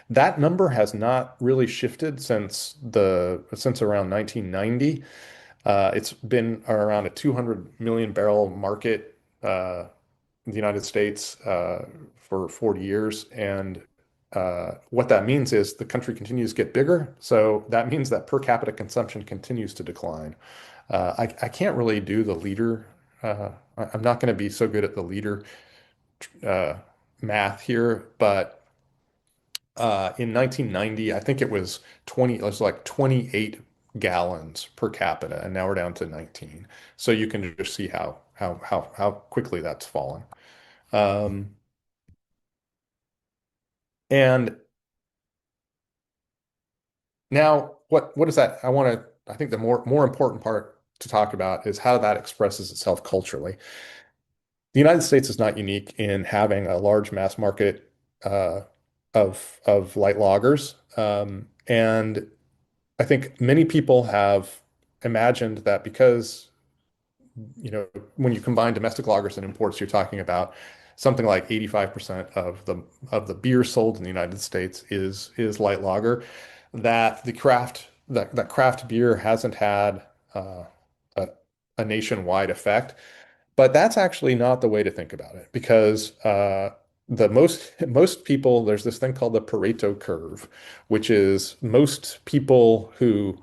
That number has not really shifted since around 1990. It's been around a 200 million barrel market in the United States for 40 years, and what that means is the country continues to get bigger. So that means that per capita consumption continues to decline. I can't really do the liter. I'm not going to be so good at the liter math here, but in 1990, I think it was like 28 gallons per capita, and now we're down to 19. So you can just see how quickly that's fallen. And now, what is that? I think the more important part to talk about is how that expresses itself culturally. The United States is not unique in having a large mass market uh, of light lagers, and I think many people have imagined that because when you combine domestic lagers and imports, you're talking about something like 85% of the beer sold in the United States is light lager. That craft beer hasn't had a, a nationwide effect, but that's actually not the way to think about it, because the most people, there's this thing called the Pareto curve, which is most people who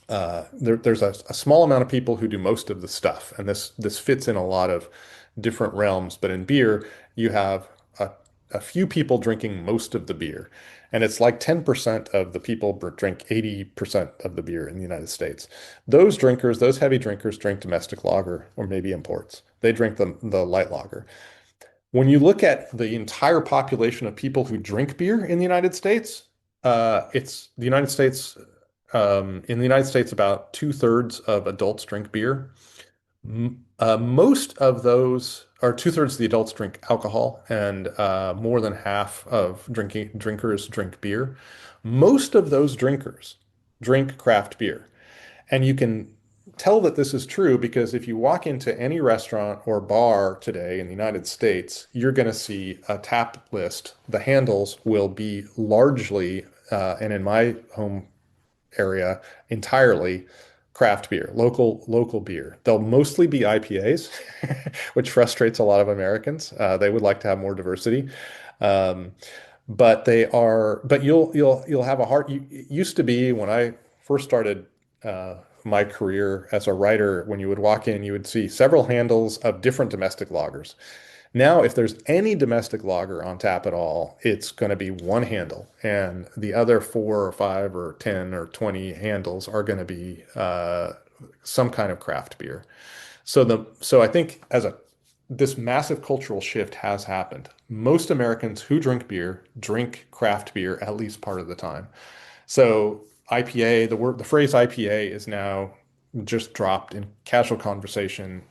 there's a small amount of people who do most of the stuff, and this fits in a lot of different realms. But in beer, you have a few people drinking most of the beer, and it's like 10% of the people drink 80% of the beer in the United States. Those heavy drinkers, drink domestic lager or maybe imports. They drink the light lager. When you look at the entire population of people who drink beer in the United States, it's the United States. In the United States, about 2/3 of adults drink beer. Most of those or two-thirds of the adults drink alcohol, and more than half of drinkers drink beer. Most of those drinkers drink craft beer. And you can tell that this is true because if you walk into any restaurant or bar today in the United States, you're going to see a tap list. The handles will be largely, and in my home area, entirely craft beer, local beer. They'll mostly be IPAs, which frustrates a lot of Americans. They would like to have more diversity. Um, but you'll have a hard, it used to be when I first started my career as a writer, when you would walk in, you would see several handles of different domestic lagers. Now, if there's any domestic lager on tap at all, it's going to be one handle, and the other four or five or 10 or 20 handles are going to be some kind of craft beer. So I think this massive cultural shift has happened. Most Americans who drink beer drink craft beer at least part of the time. So IPA, the phrase IPA is now just dropped in casual conversation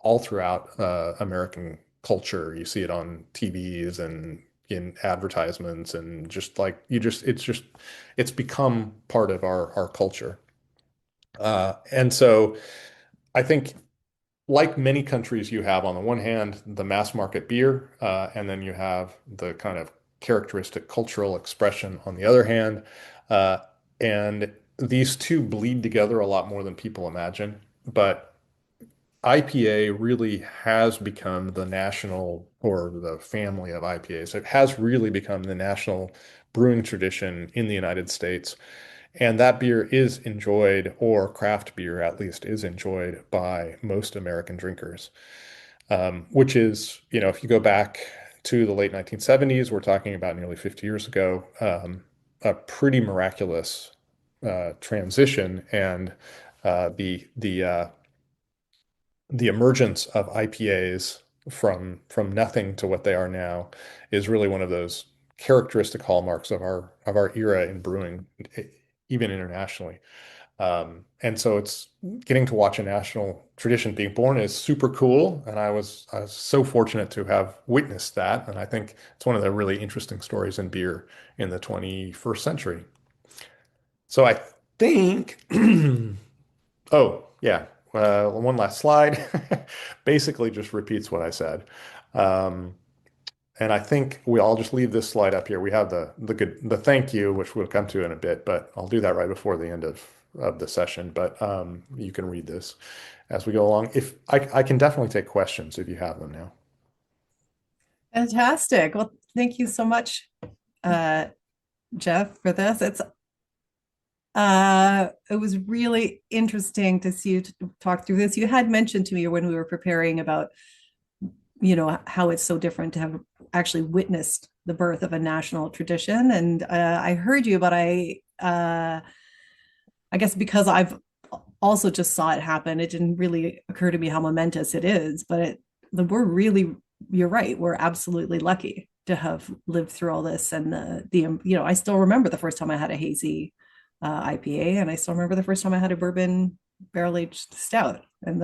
all throughout American culture. You see it on TVs and in advertisements, and just like it's become part of our culture. And so I think, like many countries, you have on the one hand the mass market beer, and then you have the kind of characteristic cultural expression on the other hand. Uh, and these two bleed together a lot more than people imagine. But IPA really has become the national, or the family of IPAs. It has really become the national brewing tradition in the United States. And that beer is enjoyed, or craft beer at least is enjoyed by most American drinkers, which is, if you go back to the late 1970s, we're talking about nearly 50 years ago, a pretty miraculous transition. And the emergence of IPAs from nothing to what they are now is really one of those characteristic hallmarks of our era in brewing, even internationally. And so it's getting to watch a national tradition being born is super cool, and I was so fortunate to have witnessed that, and I think it's one of the really interesting stories in beer in the 21st century. So I think Oh, yeah. One last slide. Basically just repeats what I said. Um, and I think I'll just leave this slide up here. We have the thank you, which we'll come to in a bit, but I'll do that right before the end of the session. But you can read this as we go along. If I can definitely take questions if you have them now. Fantastic. Well, thank you so much, uh, Jeff, for this. It was really interesting to see you talk through this. You had mentioned to me when we were preparing about, how it's so different to have actually witnessed the birth of a national tradition. And I heard you, but I guess because I've also just saw it happen, it didn't really occur to me how momentous it is. But we're really, you're right, we're absolutely lucky to have lived through all this. And I still remember the first time I had a hazy IPA, and I still remember the first time I had a bourbon barrel aged stout. And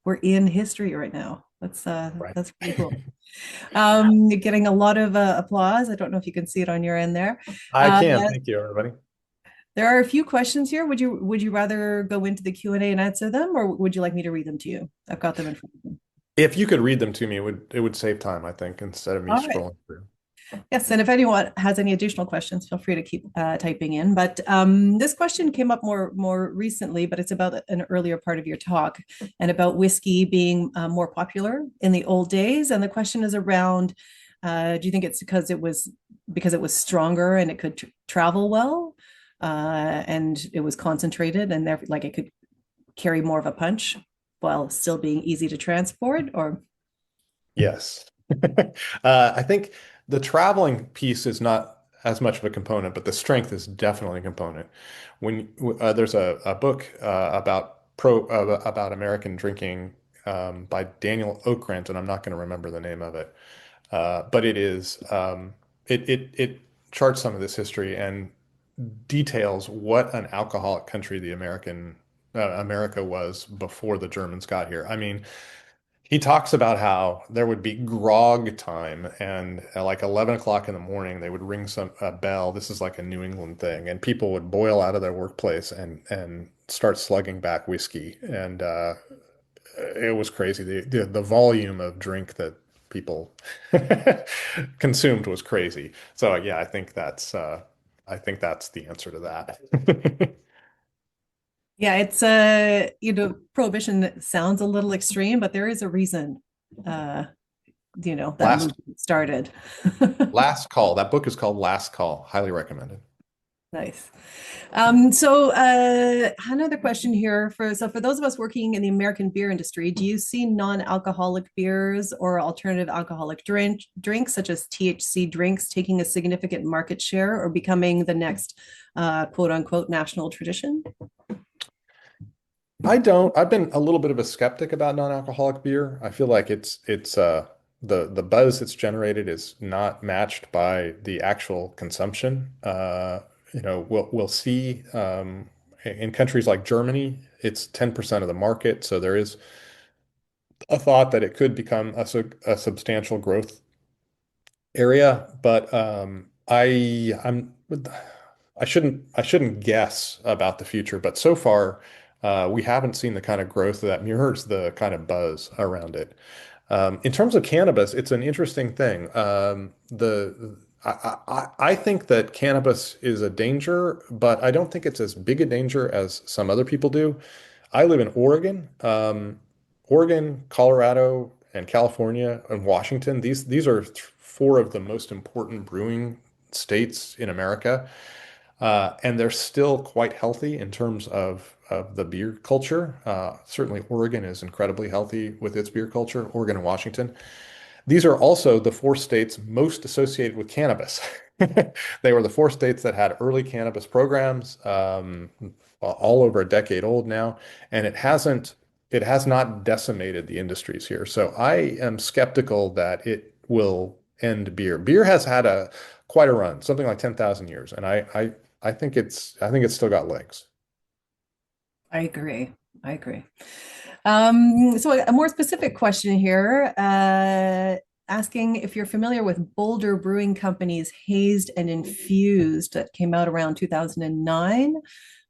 we're in history right now. Right. That's pretty cool. You're getting a lot of applause. I don't know if you can see it on your end there. I Uh, can. Thank you, everybody. there are a few questions here. Would you rather go into the Q&A and answer them, or would you like me to read them to you? I've got them in front of me. If you could read them to me, it would save time, I think, instead of me All right. scrolling through. Yes, and if anyone has any additional questions, feel free to keep typing in. But this question came up more recently, but it's about an earlier part of your talk and about whiskey being more popular in the old days. And the question is around, do you think it's because it was stronger and it could travel well, and it was concentrated and like it could carry more of a punch while still being easy to transport, or Yes. I think the traveling piece is not as much of a component, but the strength is definitely a component. There's a book about American drinking, by Daniel Okrent, and I'm not going to remember the name of it, but it charts some of this history and details what an alcoholic country the America was before the Germans got here. I mean, He talks about how there would be grog time, and at like 11 o'clock in the morning, they would ring a bell. This is like a New England thing, and people would boil out of their workplace and start slugging back whiskey. And it was crazy. The volume of drink that people consumed was crazy. So yeah, I think that's the answer to that. Yeah, it's prohibition sounds a little extreme, but there is a reason uh, that Last movement started. Last Call. That book is called Last Call. Highly recommended. Nice. Another question here for those of us working in the American beer industry, do you see non-alcoholic beers or alternative alcoholic drinks such as THC drinks taking a significant market share or becoming the next quote unquote national tradition? I don't. I've been a little bit of a skeptic about non-alcoholic beer. I feel like it's the buzz it's generated is not matched by the actual consumption. We'll see in countries like Germany, it's 10% of the market, so there is a thought that it could become a substantial growth area, but I shouldn't guess about the future, but so far we haven't seen the kind of growth that mirrors the kind of buzz around it. In terms of cannabis, it's an interesting thing. I think that cannabis is a danger, but I don't think it's as big a danger as some other people do. I live in Oregon. Oregon, Colorado, and California and Washington. These are four of the most important brewing states in America, and they're still quite healthy in terms of the beer culture. Certainly, Oregon is incredibly healthy with its beer culture. Oregon and Washington. These are also the four states most associated with cannabis. They were the four states that had early cannabis programs, all over a decade old now, and it has not decimated the industries here. So I am skeptical that it will end beer. Beer has had quite a run, something like 10,000 years, and I think it's still got legs. I agree. I agree. So a more specific question here, asking if you're familiar with Boulder Brewing Company's Hazed and Infused that came out around 2009,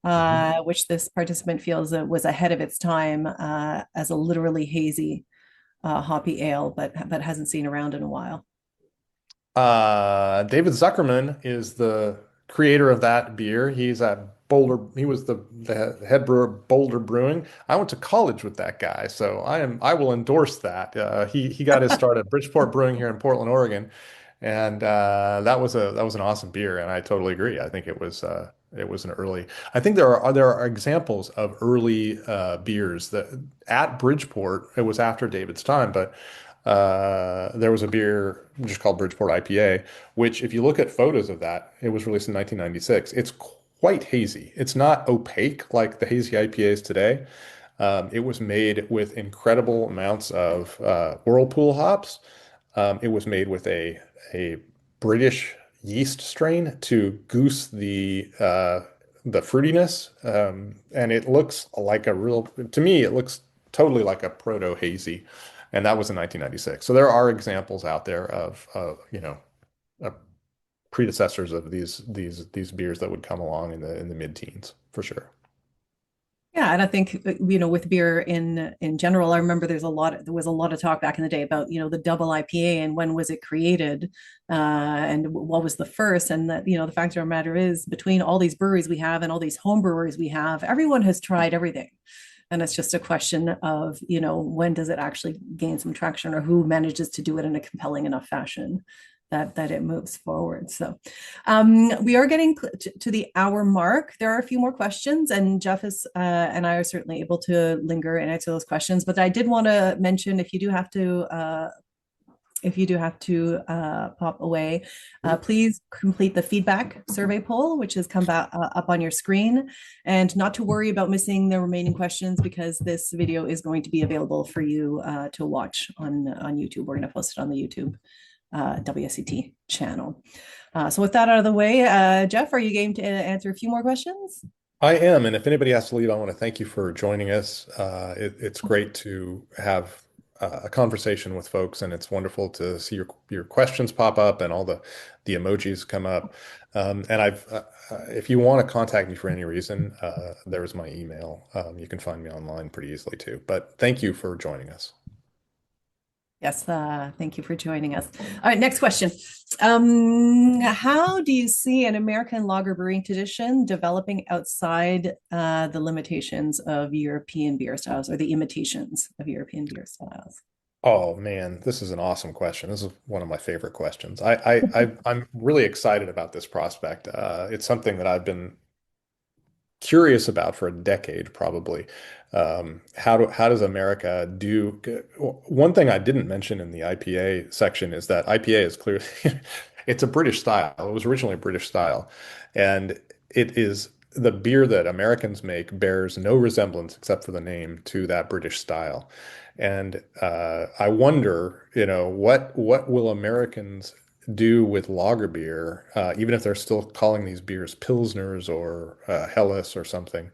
Mhm. which this participant feels was ahead of its time as a literally hazy hoppy ale, but hasn't seen around in a while. David Zuckerman is the creator of that beer. He's at Boulder. He was the head brewer of Boulder Brewing. I went to college with that guy, so I will endorse that. He got his start at Bridgeport Brewing here in Portland, Oregon, and that was an awesome beer. And I totally agree. I think it was an early. I think there are examples of early beers that at Bridgeport. It was after David's time, but. There was a beer just called Bridgeport IPA, which, if you look at photos of that, it was released in 1996. It's quite hazy. It's not opaque like the hazy IPAs today. It was made with incredible amounts of whirlpool hops. It was made with a British yeast strain to goose the fruitiness, and it looks like a real. To me, it looks totally like a proto hazy, and that was in 1996. So there are examples out there of uh, predecessors of these beers that would come along in the mid-teens for sure. Yeah, and I think with beer in general, I remember there was a lot of talk back in the day about the double IPA and when was it created, and what was the first, and that the fact of the matter is between all these breweries we have and all these home brewers we have, everyone has tried everything, and it's just a question of when does it actually gain some traction or who manages to do it in a compelling enough fashion that it moves forward. So we are getting to the hour mark. There are a few more questions, and Jeff is and I are certainly able to linger and answer those questions. But I did want to mention if you do have to pop away, please complete the feedback survey poll, which has come up on your screen, and not to worry about missing the remaining questions because this video is going to be available for you to watch on YouTube. We're going to post it on the YouTube WSET channel. So with that out of the way, Jeff, are you game to answer a few more questions? I am, and if anybody has to leave, I want to thank you for joining us. It's great to have a conversation with folks, and it's wonderful to see your questions pop up and all the emojis come up. And if you want to contact me for any reason, there's my email. You can find me online pretty easily too. But thank you for joining us. Yes, thank you for joining us. All right, next question. How do you see an American lager brewing tradition developing outside the limitations of European beer styles or the imitations of European beer styles? Oh man, this is an awesome question. This is one of my favorite questions. I'm really excited about this prospect. It's something that I've been curious about for a decade, probably. How does America do? One thing I didn't mention in the IPA section is that IPA is clearly it's a British style. It was originally a British style, and it is the beer that Americans make bears no resemblance except for the name to that British style. And I wonder, what will Americans do with lager beer, even if they're still calling these beers Pilsners or Helles or something?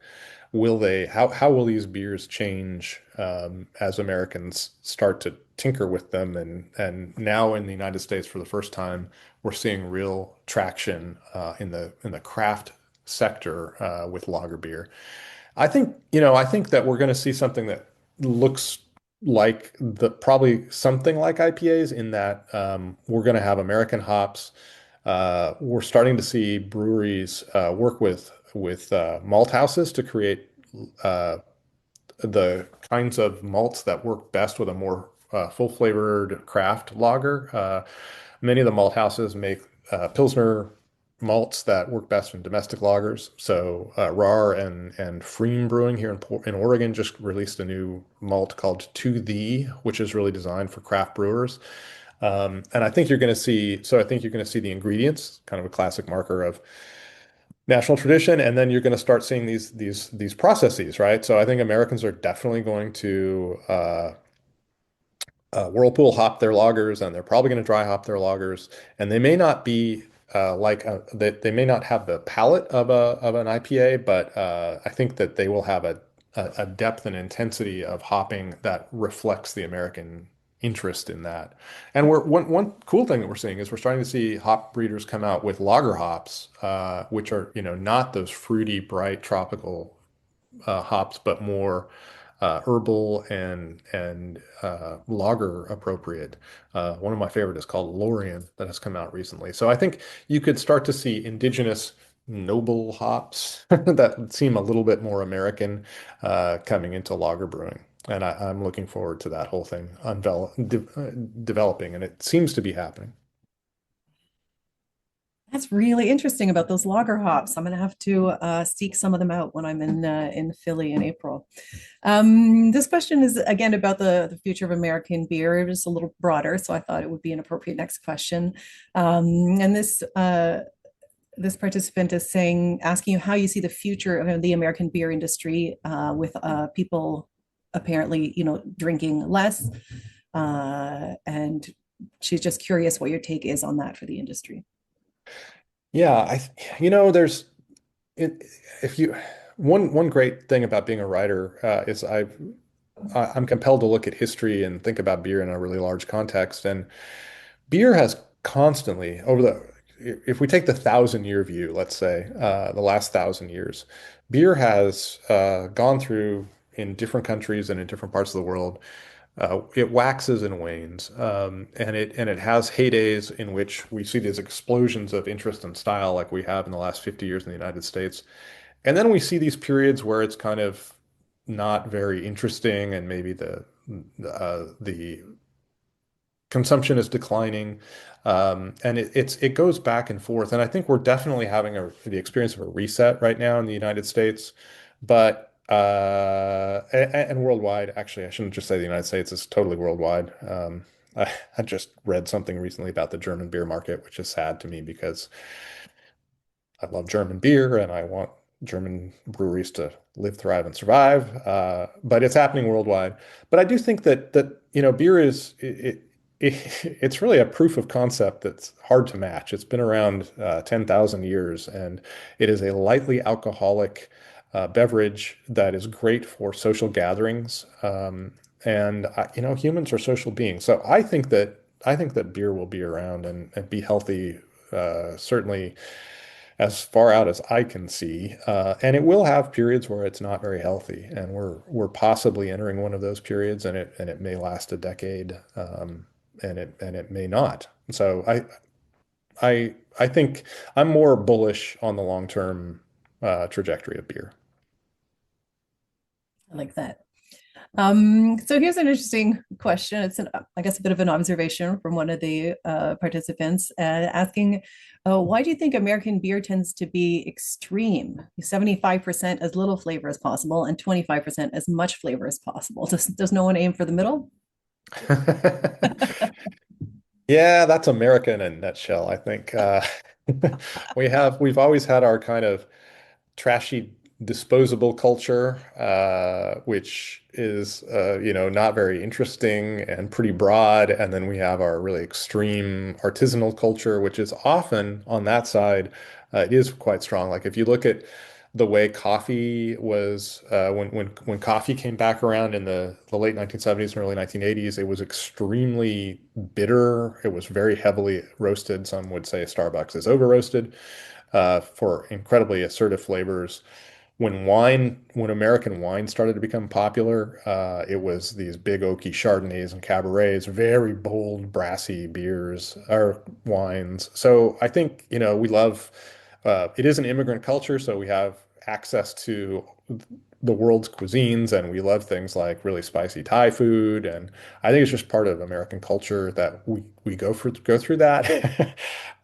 How will these beers change as Americans start to tinker with them? And now in the United States, for the first time, we're seeing real traction in the craft sector with lager beer. I think that we're going to see something that looks like probably something like IPAs in that we're going to have American hops. We're starting to see breweries work with malt houses to create uh, the kinds of malts that work best with a more full flavored craft lager. Many of the malt houses make Pilsner malts that work best in domestic lagers. So RAR and Freem Brewing here in Oregon just released a new malt called To Thee, which is really designed for craft brewers. And I think you're going to see, so I think you're going to see the ingredients, kind of a classic marker of national tradition, and then you're going to start seeing these processes, right? So I think Americans are definitely going to whirlpool hop their lagers, and they're probably going to dry hop their lagers, and they may not be they may not have the palate of an IPA, but I think that they will have a depth and intensity of hopping that reflects the American interest in that. And one cool thing that we're seeing is we're starting to see hop breeders come out with lager hops, which are not those fruity, bright, tropical hops, but more herbal and lager appropriate. One of my favorite is called Lorien that has come out recently. So I think you could start to see indigenous noble hops that seem a little bit more American coming into lager brewing. And I'm looking forward to that whole thing developing, and it seems to be happening. That's really interesting about those lager hops. I'm going to have to seek some of them out when I'm in Philly in April. This question is again about the future of American beer. It is a little broader, so I thought it would be an appropriate next question. And this participant is asking you how you see the future of the American beer industry with people apparently, drinking less. And she's just curious what your take is on that for the industry. Yeah, there's it, if you one great thing about being a writer is I'm compelled to look at history and think about beer in a really large context. And beer has constantly, if we take the 1,000-year view, let's say, the last 1,000 years, beer has gone through in different countries and in different parts of the world. It waxes and wanes, and it has heydays in which we see these explosions of interest and style, like we have in the last 50 years in the United States. And then we see these periods where it's kind of not very interesting, and maybe the consumption is declining, and it goes back and forth. And I think we're definitely having the experience of a reset right now in the United States, but and worldwide. Actually, I shouldn't just say the United States; it's totally worldwide. I just read something recently about the German beer market, which is sad to me because I love German beer and I want German breweries to live, thrive, and survive. But it's happening worldwide. But I do think that beer it's really a proof of concept that's hard to match. It's been around 10,000 years, and it is a lightly alcoholic beverage that is great for social gatherings. And humans are social beings. So I think that beer will be around and be healthy, certainly as far out as I can see. And it will have periods where it's not very healthy, and we're possibly entering one of those periods, and it may last a decade, and it may not. So I think I'm more bullish on the long-term trajectory of beer. I like that. So here's an interesting question. It's I guess, a bit of an observation from one of the participants asking, why do you think American beer tends to be extreme? 75% as little flavor as possible and 25% as much flavor as possible. Does no one aim for the middle? Yeah, that's America in a nutshell, I think. We've always had our kind of trashy disposable culture, which is not very interesting and pretty broad. And then we have our really extreme artisanal culture, which is often on that side, it is quite strong. Like if you look at the way coffee was when coffee came back around in the late 1970s and early 1980s, it was extremely bitter. It was very heavily roasted. Some would say Starbucks is over roasted for incredibly assertive flavors. When American wine started to become popular, it was these big oaky Chardonnays and Caberets, very bold, brassy beers or wines. So I think, we love, it is an immigrant culture, so we have access to the world's cuisines, and we love things like really spicy Thai food. And I think it's just part of American culture that we go through that.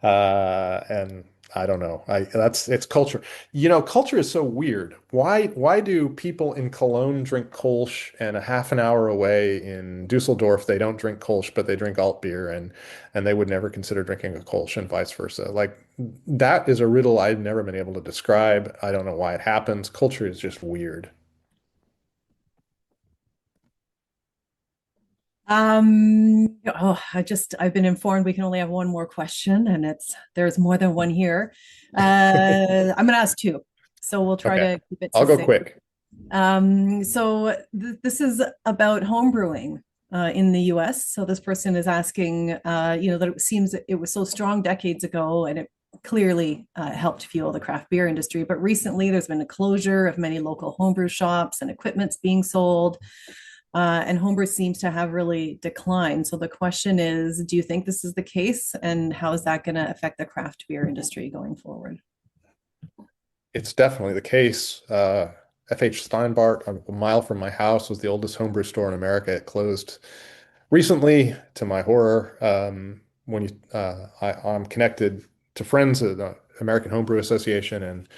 And I don't know. It's culture. Culture is so weird. Why do people in Cologne drink Kolsch, and a half an hour away in Dusseldorf they don't drink Kolsch but they drink alt beer, and they would never consider drinking a Kolsch, and vice versa. Like that is a riddle I've never been able to describe. I don't know why it happens. Culture is just weird. I've been informed we can only have one more question, and there's more than one here. I'm gonna ask two, so we'll try Okay. to keep it I'll go succinct. quick. So this is about home brewing in the US. So this person is asking, that it seems that it was so strong decades ago, and it clearly helped fuel the craft beer industry. But recently, there's been a closure of many local homebrew shops, and equipment's being sold. And homebrew seems to have really declined. So the question is, do you think this is the case? And how is that going to affect the craft beer industry going forward? It's definitely the case. F.H. Steinbart, a mile from my house, was the oldest homebrew store in America. It closed recently, to my horror. I'm connected to friends of the American Homebrew Association, and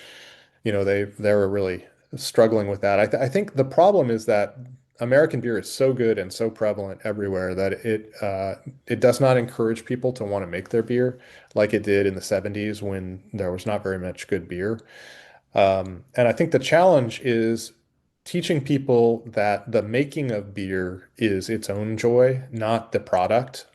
they were really struggling with that. I think the problem is that American beer is so good and so prevalent everywhere that it does not encourage people to want to make their beer like it did in the 70s when there was not very much good beer. And I think the challenge is teaching people that the making of beer is its own joy, not the product.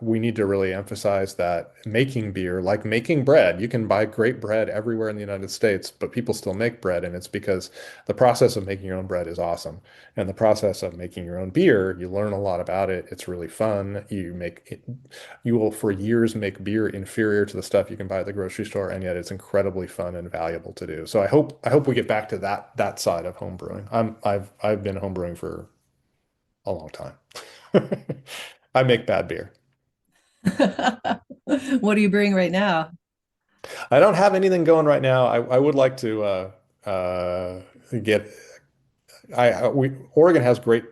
We need to really emphasize that making beer, like making bread, you can buy great bread everywhere in the United States, but people still make bread, and it's because the process of making your own bread is awesome. And the process of making your own beer, you learn a lot about it. It's really fun. You will for years make beer inferior to the stuff you can buy at the grocery store, and yet it's incredibly fun and valuable to do. So I hope we get back to that side of home brewing. I've been home brewing for a long time. I make bad beer. What are you brewing right now? I don't have anything going right now. I would like to get Oregon has great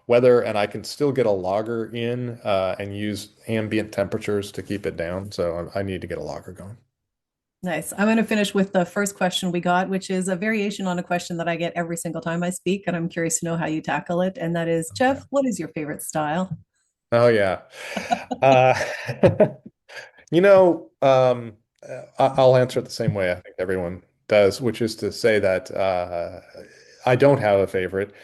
weather, and I can still get a lager in and use ambient temperatures to keep it down. So I need to get a lager going. Nice. I'm going to finish with the first question we got, which is a variation on a question that I get every single time I speak, and I'm curious to know how you tackle it. And that is, Okay. Jeff, what is your favorite style? Oh yeah. Uh, you know, I'll answer it the same way I think everyone does, which is to say that I don't have a favorite.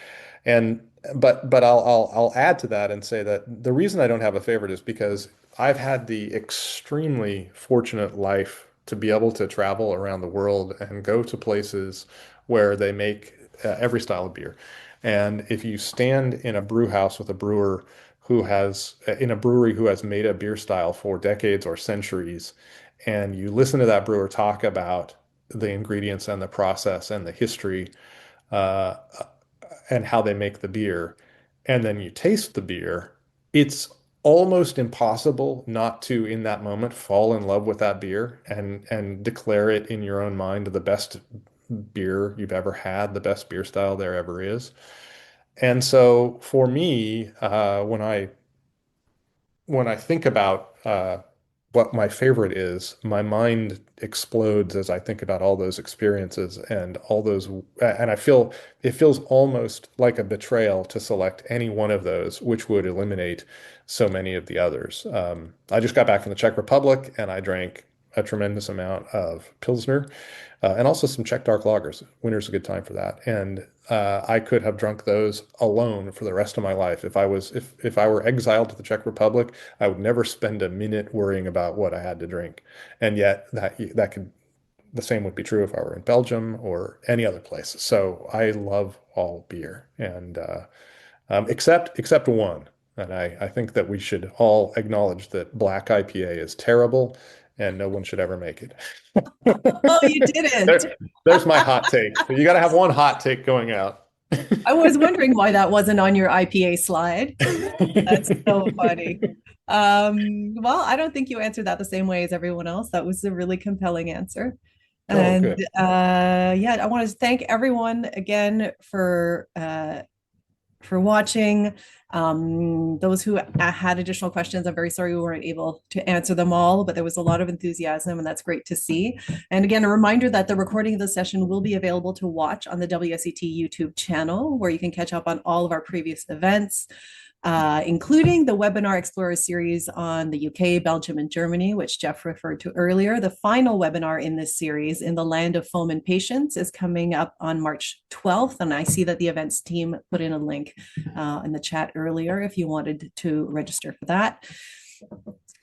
And but I'll add to that and say that the reason I don't have a favorite is because I've had the extremely fortunate life to be able to travel around the world and go to places where they make every style of beer. And if you stand in a brew house with a brewer who has, in a brewery who has made a beer style for decades or centuries, and you listen to that brewer talk about the ingredients and the process and the history, uh, and how they make the beer, and then you taste the beer, it's almost impossible not to, in that moment, fall in love with that beer and declare it in your own mind the best beer you've ever had, the best beer style there ever is. And so for me, when I think about what my favorite is, my mind explodes as I think about all those experiences and all those, and I feel it feels almost like a betrayal to select any one of those, which would eliminate so many of the others. I just got back from the Czech Republic and I drank a tremendous amount of Pilsner, and also some Czech dark lagers. Winter's a good time for that. And I could have drunk those alone for the rest of my life. If I were exiled to the Czech Republic, I would never spend a minute worrying about what I had to drink. And yet that could the same would be true if I were in Belgium or any other place. So I love all beer, and except one. And I think that we should all acknowledge that black IPA is terrible and no one should ever make it. Oh, you didn't. There's my hot take. You got to have one hot take going out. I was wondering why that wasn't on your IPA slide. That's so funny. Well, I don't think you answered that the same way as everyone else. That was a really compelling answer. Oh, And good. yeah, I want to thank everyone again for watching. Those who had additional questions, I'm very sorry we weren't able to answer them all, but there was a lot of enthusiasm, and that's great to see. And again, a reminder that the recording of the session will be available to watch on the WSET YouTube channel, where you can catch up on all of our previous events, including the Webinar Explorer series on the UK, Belgium, and Germany, which Jeff referred to earlier. The final webinar in this series, In the Land of Foam and Patience, is coming up on March 12th. And I see that the events team put in a link in the chat earlier if you wanted to register for that.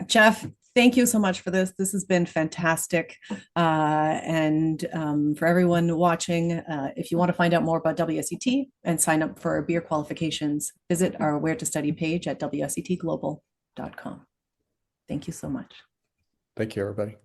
Jeff, thank you so much for this. This has been fantastic. And for everyone watching, if you want to find out more about WSET and sign up for beer qualifications, visit our Where to Study page at wsetglobal.com. Thank you so much. Thank you, everybody.